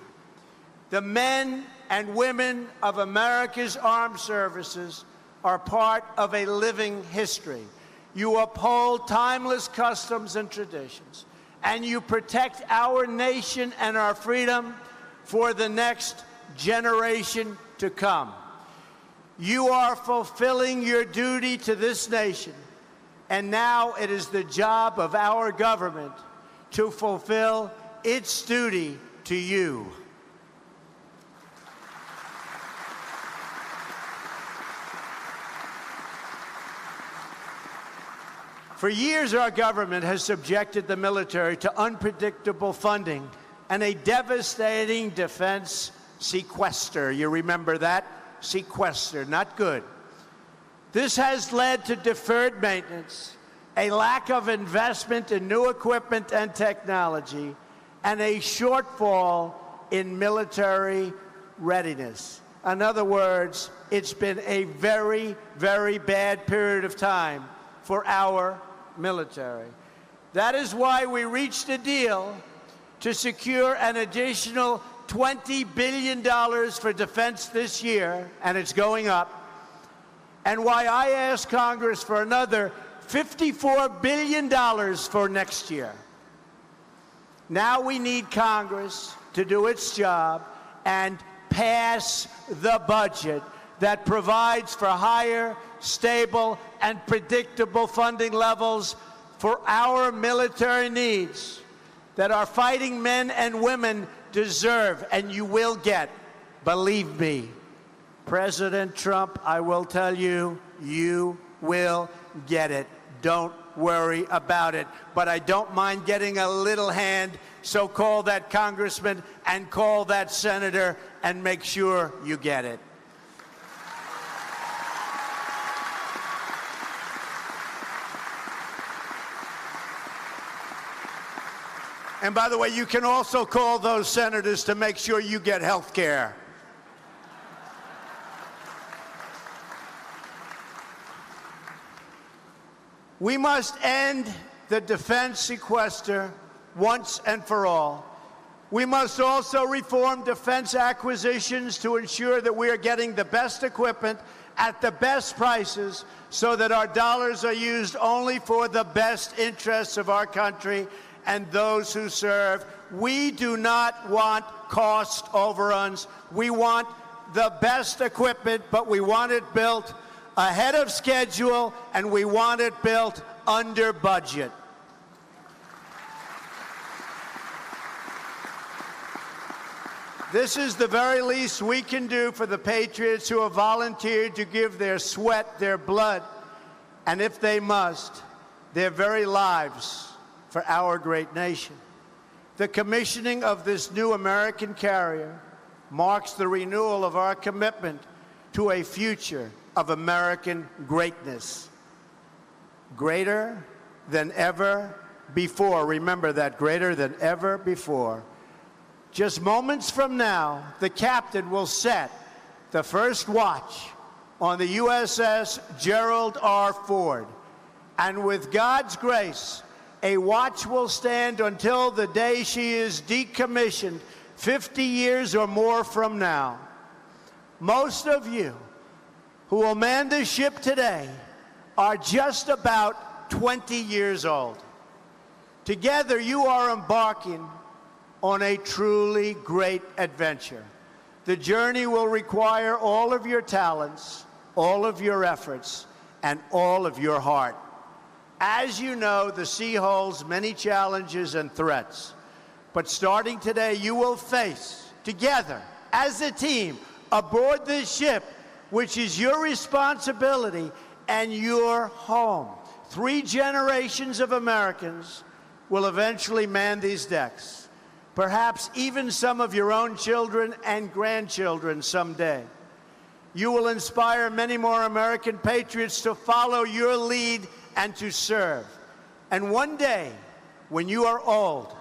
The men and women of America's armed services are part of a living history. You uphold timeless customs and traditions, and you protect our nation and our freedom for the next generation to come. You are fulfilling your duty to this nation, and now it is the job of our government to fulfill its duty to you. For years, our government has subjected the military to unpredictable funding and a devastating defense sequester. You remember that? Sequester, not good. This has led to deferred maintenance, a lack of investment in new equipment and technology, and a shortfall in military readiness. In other words, it's been a very, very bad period of time for our military. That is why we reached a deal to secure an additional $20 billion for defense this year, and it's going up, and why I asked Congress for another $54 billion for next year. Now we need Congress to do its job and pass the budget that provides for higher, stable, and predictable funding levels for our military needs that our fighting men and women deserve, and you will get. Believe me, President Trump, I will tell you, you will get it. Don't worry about it. But I don't mind getting a little hand, so call that congressman and call that senator and make sure you get it. And by the way, you can also call those senators to make sure you get health care. We must end the defense sequester once and for all. We must also reform defense acquisitions to ensure that we are getting the best equipment at the best prices so that our dollars are used only for the best interests of our country and those who serve. We do not want cost overruns. We want the best equipment, but we want it built ahead of schedule, and we want it built under budget. This is the very least we can do for the patriots who have volunteered to give their sweat, their blood, and if they must, their very lives for our great nation. The commissioning of this new American carrier marks the renewal of our commitment to a future of American greatness. Greater than ever before. Remember that, greater than ever before. Just moments from now, the captain will set the first watch on the USS Gerald R. Ford. And with God's grace, a watch will stand until the day she is decommissioned 50 years or more from now. Most of you who will man the ship today are just about 20 years old. Together, you are embarking on a truly great adventure. The journey will require all of your talents, all of your efforts, and all of your heart. As you know, the sea holds many challenges and threats. But starting today, you will face, together, as a team, aboard this ship, which is your responsibility and your home. 3 generations of Americans will eventually man these decks. Perhaps even some of your own children and grandchildren someday. You will inspire many more American patriots to follow your lead and to serve. And one day, when you are old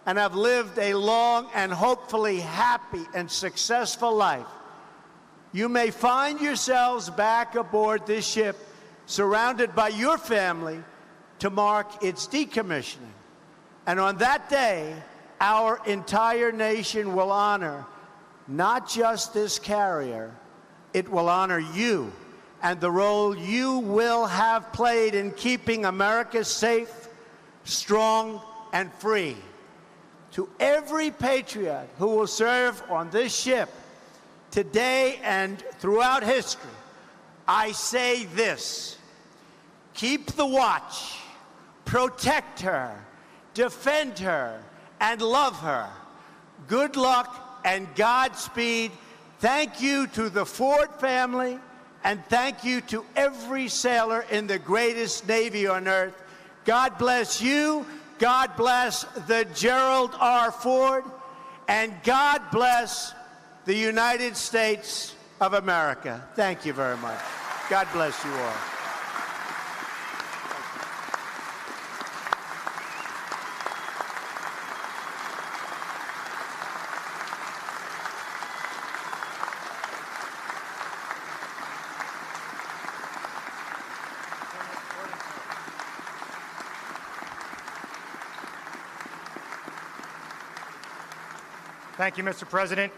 and have lived a long and hopefully happy and successful life, you may find yourselves back aboard this ship, surrounded by your family, to mark its decommissioning. And on that day, our entire nation will honor not just this carrier, it will honor you and the role you will have played in keeping America safe, strong, and free. To every patriot who will serve on this ship today and throughout history, I say this: keep the watch, protect her, defend her, and love her. Good luck and Godspeed. Thank you to the Ford family, and thank you to every sailor in the greatest Navy on earth. God bless you. God bless the Gerald R. Ford, and God bless the United States of America. Thank you very much. God bless you all.
Thank you, Mr. President,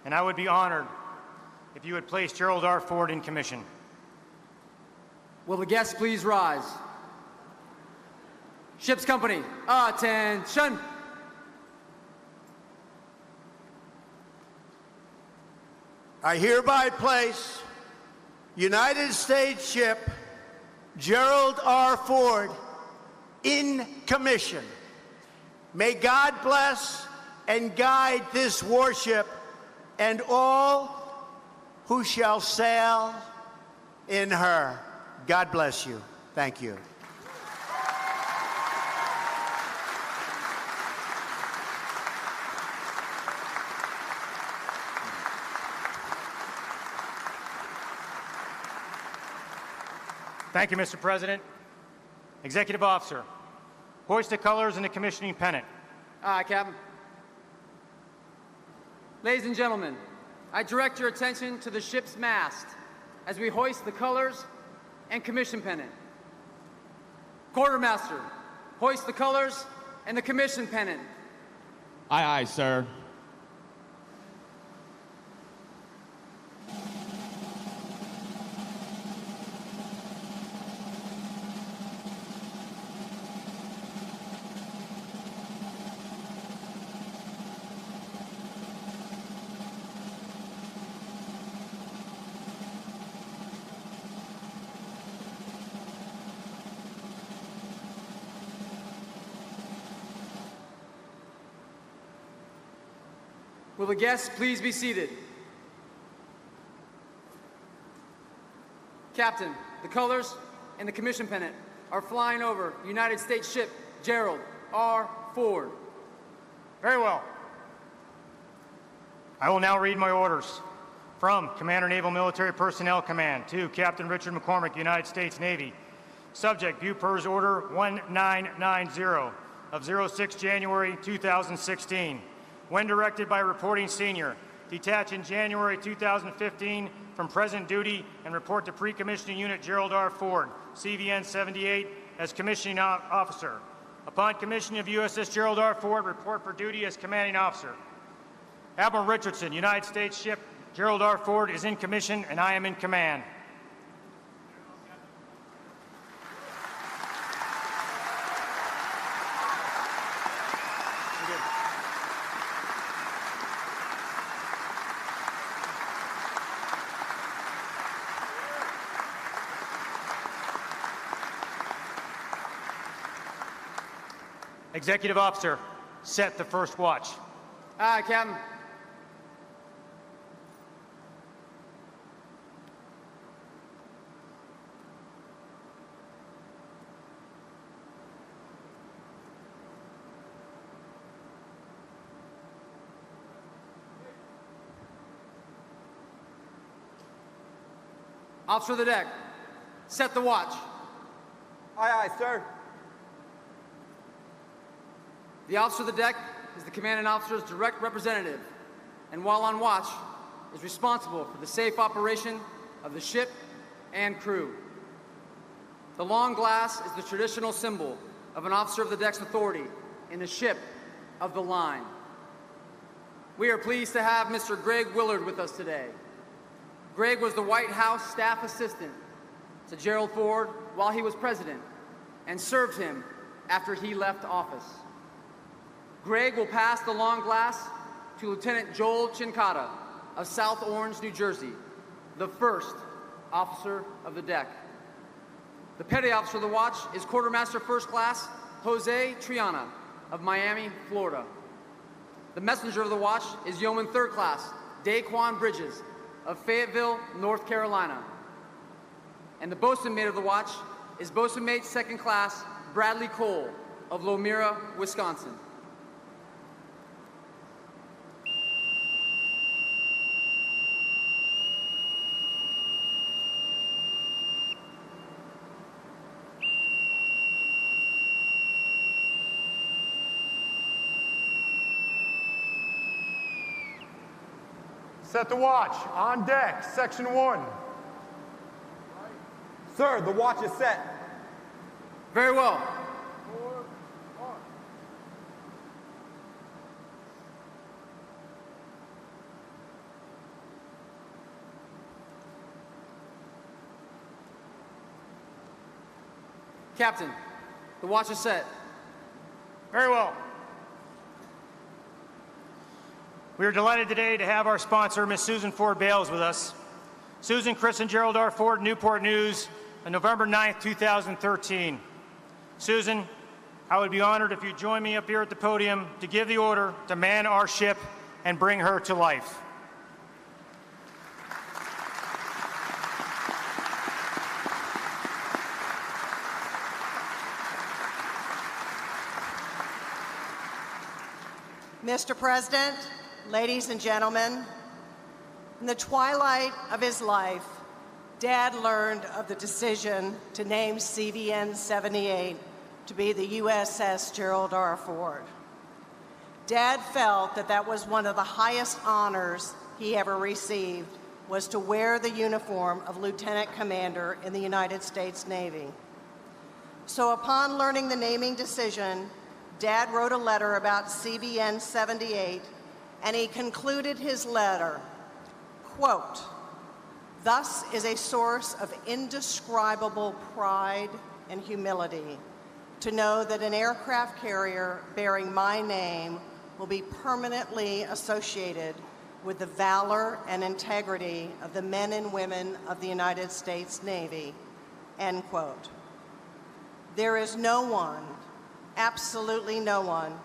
and I would be honored if you would place Gerald R. Ford in commission.
Will the guests please rise? Ship's company, attention!
I hereby place United States ship Gerald R. Ford in commission. May God bless and guide this warship and all who shall sail in her. God bless you. Thank you.
Thank you, Mr. President. Executive Officer, hoist the colors and the commissioning pennant.
Aye, Captain. Ladies and gentlemen, I direct your attention to the ship's mast as we hoist the colors and commission pennant. Quartermaster, hoist the colors and the commission pennant.
Aye, aye, sir.
Will the guests please be seated? Captain, the colors and the commission pennant are flying over United States ship Gerald R. Ford.
Very well. I will now read my orders. From Commander Naval Military Personnel Command to Captain Richard McCormick, United States Navy. Subject, BUPERS Order 1990 of 06 January 2016. When directed by Reporting Senior, detach in January 2015 from present duty and report to Pre-Commissioning Unit Gerald R. Ford, CVN 78, as Commissioning Officer. Upon commissioning of USS Gerald R. Ford, report for duty as Commanding Officer. Admiral Richardson, United States ship Gerald R. Ford is in commission and I am in command. Executive Officer, set the first watch.
Aye, Captain. Officer of the deck, set the watch.
Aye, aye, sir.
The officer of the deck is the commanding officer's direct representative, and while on watch, is responsible for the safe operation of the ship and crew. The long glass is the traditional symbol of an officer of the deck's authority in the ship of the line. We are pleased to have Mr. Greg Willard with us today. Greg was the White House staff assistant to Gerald Ford while he was president and served him after he left office. Greg will pass the long glass to Lieutenant Joel Chincata of South Orange, New Jersey, the first officer of the deck. The petty officer of the watch is Quartermaster First Class Jose Triana of Miami, Florida. The messenger of the watch is Yeoman Third Class Daquan Bridges of Fayetteville, North Carolina. And the bosun mate of the watch is Bosun Mate Second Class Bradley Cole of Lomira, Wisconsin.
Set the watch. On deck, Section 1. Sir, the watch is set.
Very well. Captain, the watch is set.
Very well. We are delighted today to have our sponsor, Ms. Susan Ford Bales, with us. Susan, Chris, and Gerald R. Ford, Newport News, on November 9th, 2013. Susan, I would be honored if you join me up here at the podium to give the order to man our ship and bring her to life.
Mr. President, ladies and gentlemen, in the twilight of his life, Dad learned of the decision to name CVN 78 to be the USS Gerald R. Ford. Dad felt that that was one of the highest honors he ever received, was to wear the uniform of Lieutenant Commander in the United States Navy. So upon learning the naming decision, Dad wrote a letter about CVN 78, and he concluded his letter, quote, "Thus is a source of indescribable pride and humility to know that an aircraft carrier bearing my name will be permanently associated with the valor and integrity of the men and women of the United States Navy," end quote. There is no one, absolutely no one,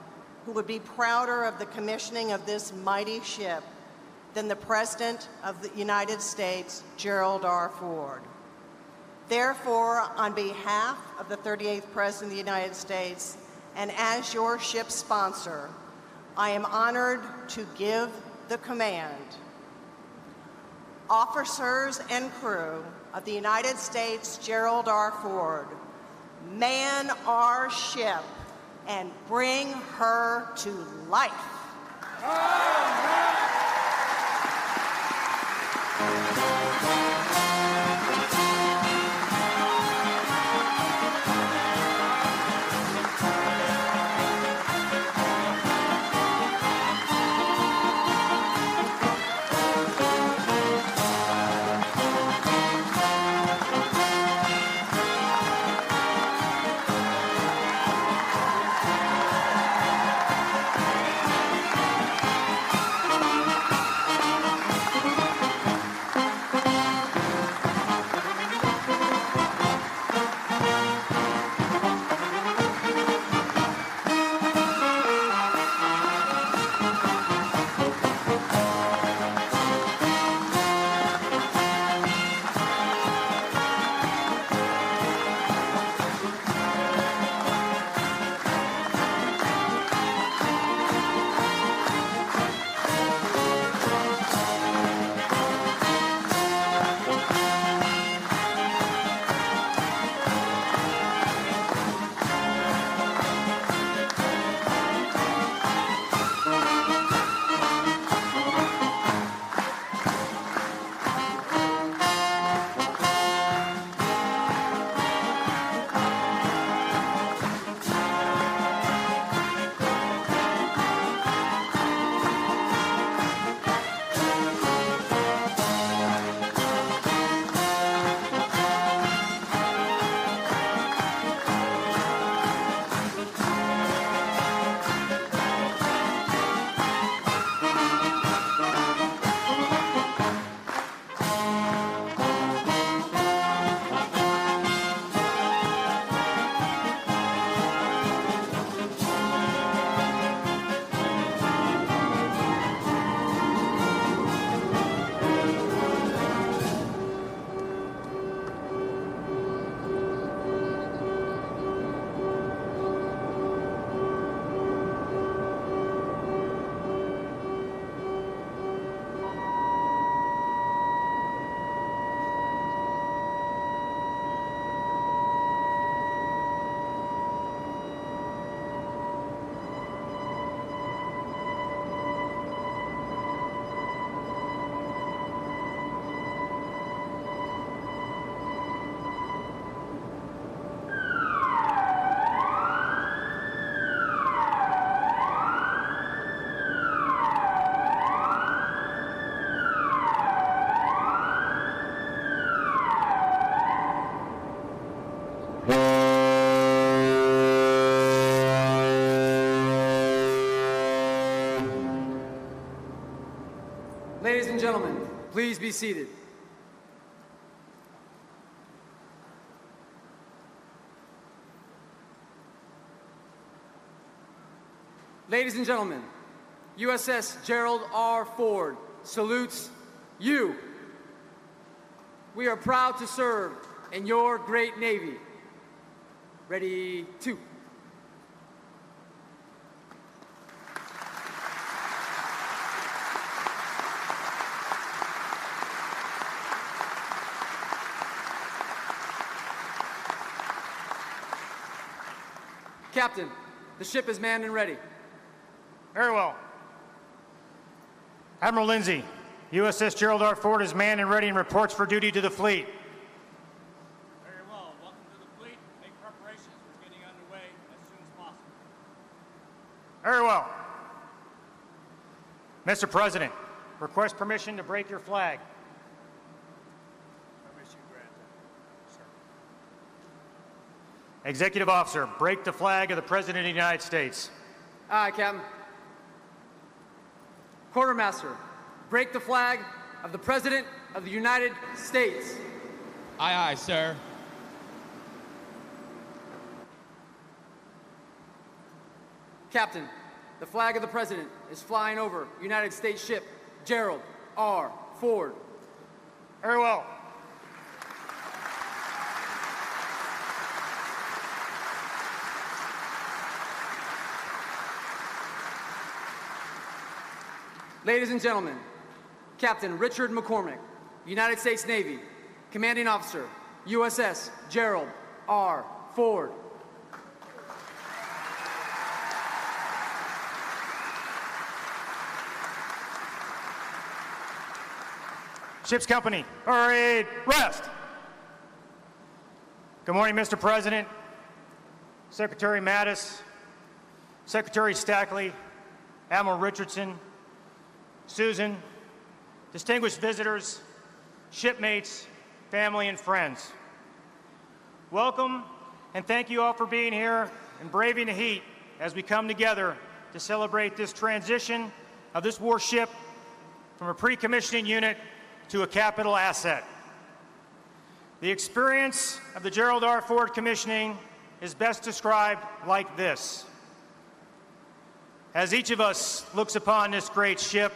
who would be prouder of the commissioning of this mighty ship than the President of the United States, Gerald R. Ford. Therefore, on behalf of the 38th President of the United States, and as your ship sponsor, I am honored to give the command. Officers and crew of the United States Gerald R. Ford, man our ship and bring her to life.
Ladies and gentlemen, please be seated. Ladies and gentlemen, USS Gerald R. Ford salutes you. We are proud to serve in your great Navy. Ready, two. Captain, the ship is manned and ready.
Very well. Admiral Lindsay, USS Gerald R. Ford is manned and ready and reports for duty to the fleet.
Very well. Welcome to the fleet. Make preparations for getting underway as soon as possible.
Very well. Mr. President, request permission to break your flag.
Permission granted, sir.
Executive Officer, break the flag of the President of the United States.
Aye, Captain. Quartermaster, break the flag of the President of the United States.
Aye, aye, sir.
Captain, the flag of the President is flying over United States ship Gerald R. Ford.
Very well.
Ladies and gentlemen, Captain Richard McCormick, United States Navy, Commanding Officer, USS Gerald R. Ford.
Ship's company, parade, rest. Good morning, Mr. President, Secretary Mattis, Secretary Stackley, Admiral Richardson, Susan, distinguished visitors, shipmates, family, and friends. Welcome, and thank you all for being here and braving the heat as we come together to celebrate this transition of this warship from a pre-commissioning unit to a capital asset. The experience of the Gerald R. Ford commissioning is best described like this. As each of us looks upon this great ship,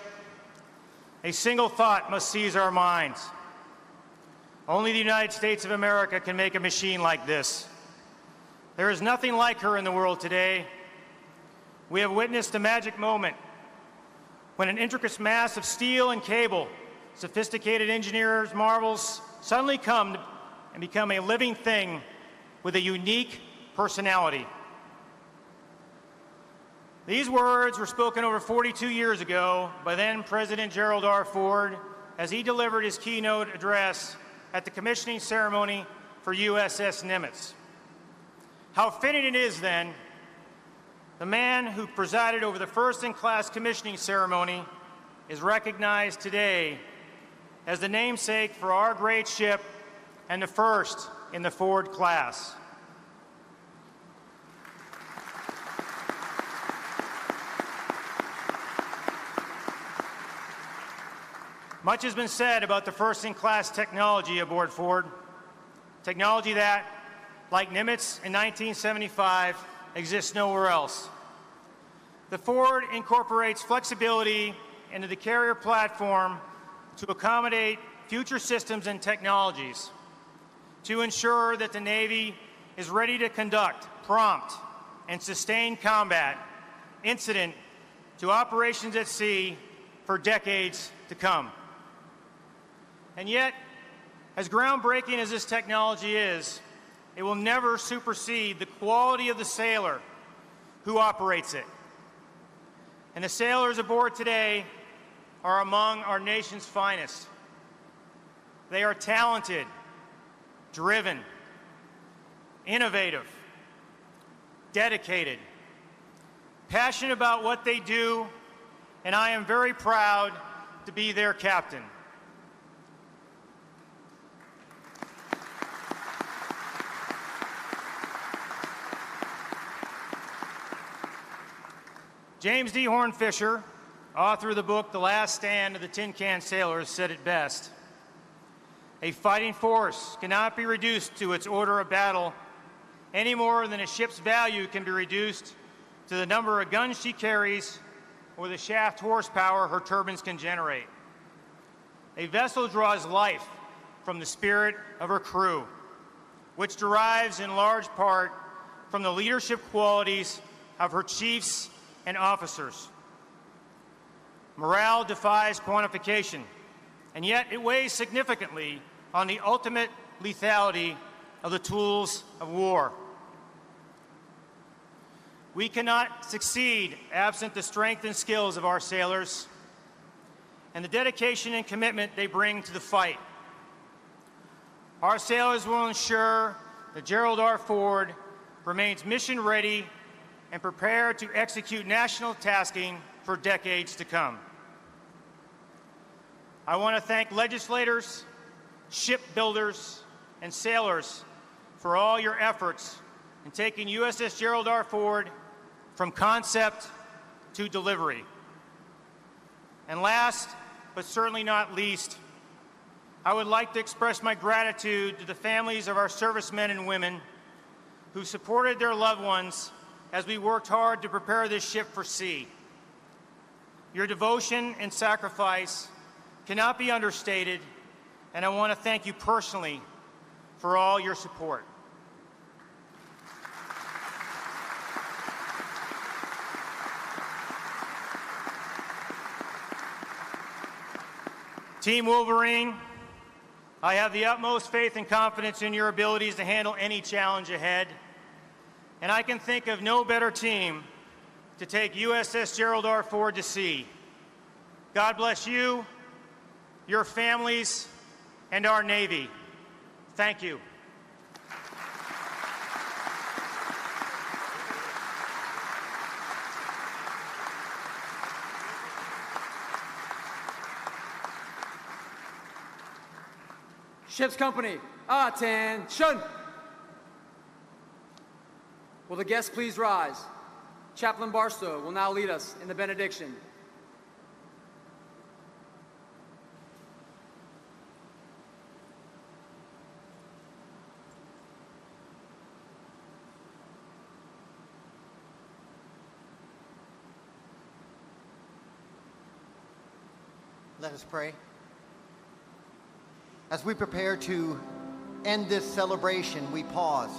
a single thought must seize our minds. Only the United States of America can make a machine like this. There is nothing like her in the world today. We have witnessed a magic moment when an intricate mass of steel and cable, sophisticated engineers' marvels, suddenly come and become a living thing with a unique personality. These words were spoken over 42 years ago by then President Gerald R. Ford as he delivered his keynote address at the commissioning ceremony for USS Nimitz. How fitting it is then, the man who presided over the first-in-class commissioning ceremony is recognized today as the namesake for our great ship and the first in the Ford class. Much has been said about the first-in-class technology aboard Ford, technology that, like Nimitz in 1975, exists nowhere else. The Ford incorporates flexibility into the carrier platform to accommodate future systems and technologies, to ensure that the Navy is ready to conduct prompt and sustained combat incident to operations at sea for decades to come. And yet, as groundbreaking as this technology is, it will never supersede the quality of the sailor who operates it. And the sailors aboard today are among our nation's finest. They are talented, driven, innovative, dedicated, passionate about what they do, and I am very proud to be their captain. James D. Hornfisher, author of the book The Last Stand of the Tin Can Sailors, said it best. A fighting force cannot be reduced to its order of battle any more than a ship's value can be reduced to the number of guns she carries or the shaft horsepower her turbines can generate. A vessel draws life from the spirit of her crew, which derives in large part from the leadership qualities of her chiefs and officers. Morale defies quantification, and yet it weighs significantly on the ultimate lethality of the tools of war. We cannot succeed absent the strength and skills of our sailors and the dedication and commitment they bring to the fight. Our sailors will ensure that Gerald R. Ford remains mission ready and prepared to execute national tasking for decades to come. I want to thank legislators, shipbuilders, and sailors for all your efforts in taking USS Gerald R. Ford from concept to delivery. And last, but certainly not least, I would like to express my gratitude to the families of our servicemen and women who supported their loved ones as we worked hard to prepare this ship for sea. Your devotion and sacrifice cannot be understated, and I want to thank you personally for all your support. Team Wolverine, I have the utmost faith and confidence in your abilities to handle any challenge ahead, and I can think of no better team to take USS Gerald R. Ford to sea. God bless you, your families, and our Navy. Thank you.
Ship's company, attention! Will the guests please rise? Chaplain Barstow will now lead us in the benediction.
Let us pray. As we prepare to end this celebration, we pause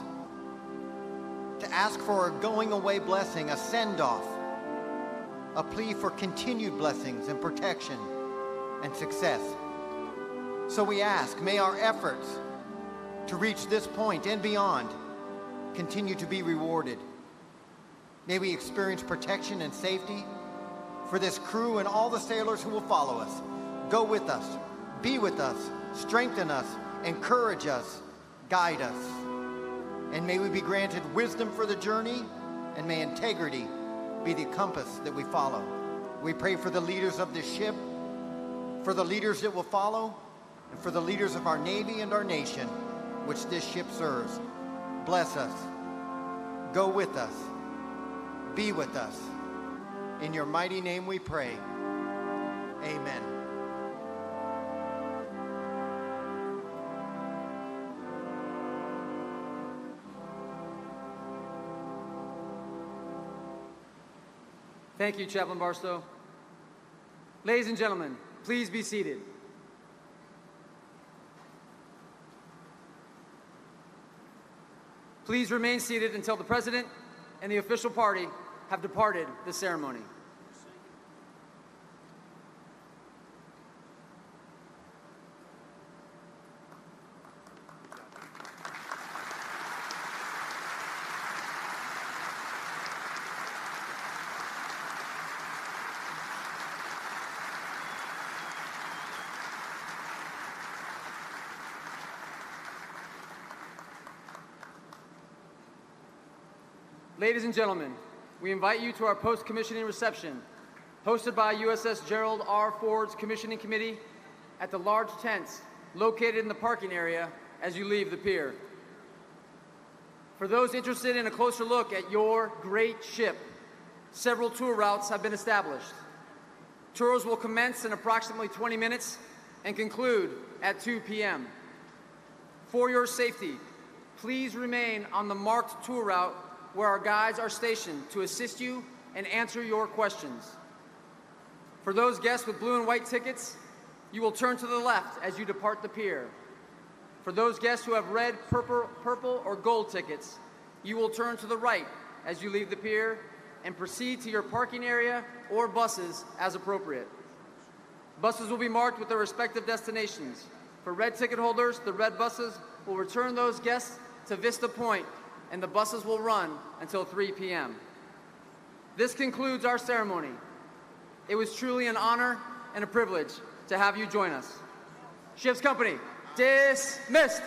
to ask for a going away blessing, a send-off, a plea for continued blessings and protection and success. So we ask, may our efforts to reach this point and beyond continue to be rewarded. May we experience protection and safety for this crew and all the sailors who will follow us. Go with us, be with us, strengthen us, encourage us, guide us. And may we be granted wisdom for the journey, and may integrity be the compass that we follow. We pray for the leaders of this ship, for the leaders that will follow, and for the leaders of our Navy and our nation, which this ship serves. Bless us. Go with us. Be with us. In your mighty name we pray. Amen.
Thank you, Chaplain Barstow. Ladies and gentlemen, please be seated. Please remain seated until the President and the official party have departed the ceremony. Ladies and gentlemen, we invite you to our post-commissioning reception, hosted by USS Gerald R. Ford's Commissioning Committee at the large tents located in the parking area as you leave the pier. For those interested in a closer look at your great ship, several tour routes have been established. Tours will commence in approximately 20 minutes and conclude at 2 p.m. For your safety, please remain on the marked tour route where our guides are stationed to assist you and answer your questions. For those guests with blue and white tickets, you will turn to the left as you depart the pier. For those guests who have red, purple, or gold tickets, you will turn to the right as you leave the pier and proceed to your parking area or buses as appropriate. Buses will be marked with their respective destinations. For red ticket holders, the red buses will return those guests to Vista Point, and the buses will run until 3 p.m. This concludes our ceremony. It was truly an honor and a privilege to have you join us. Ship's company, dismissed.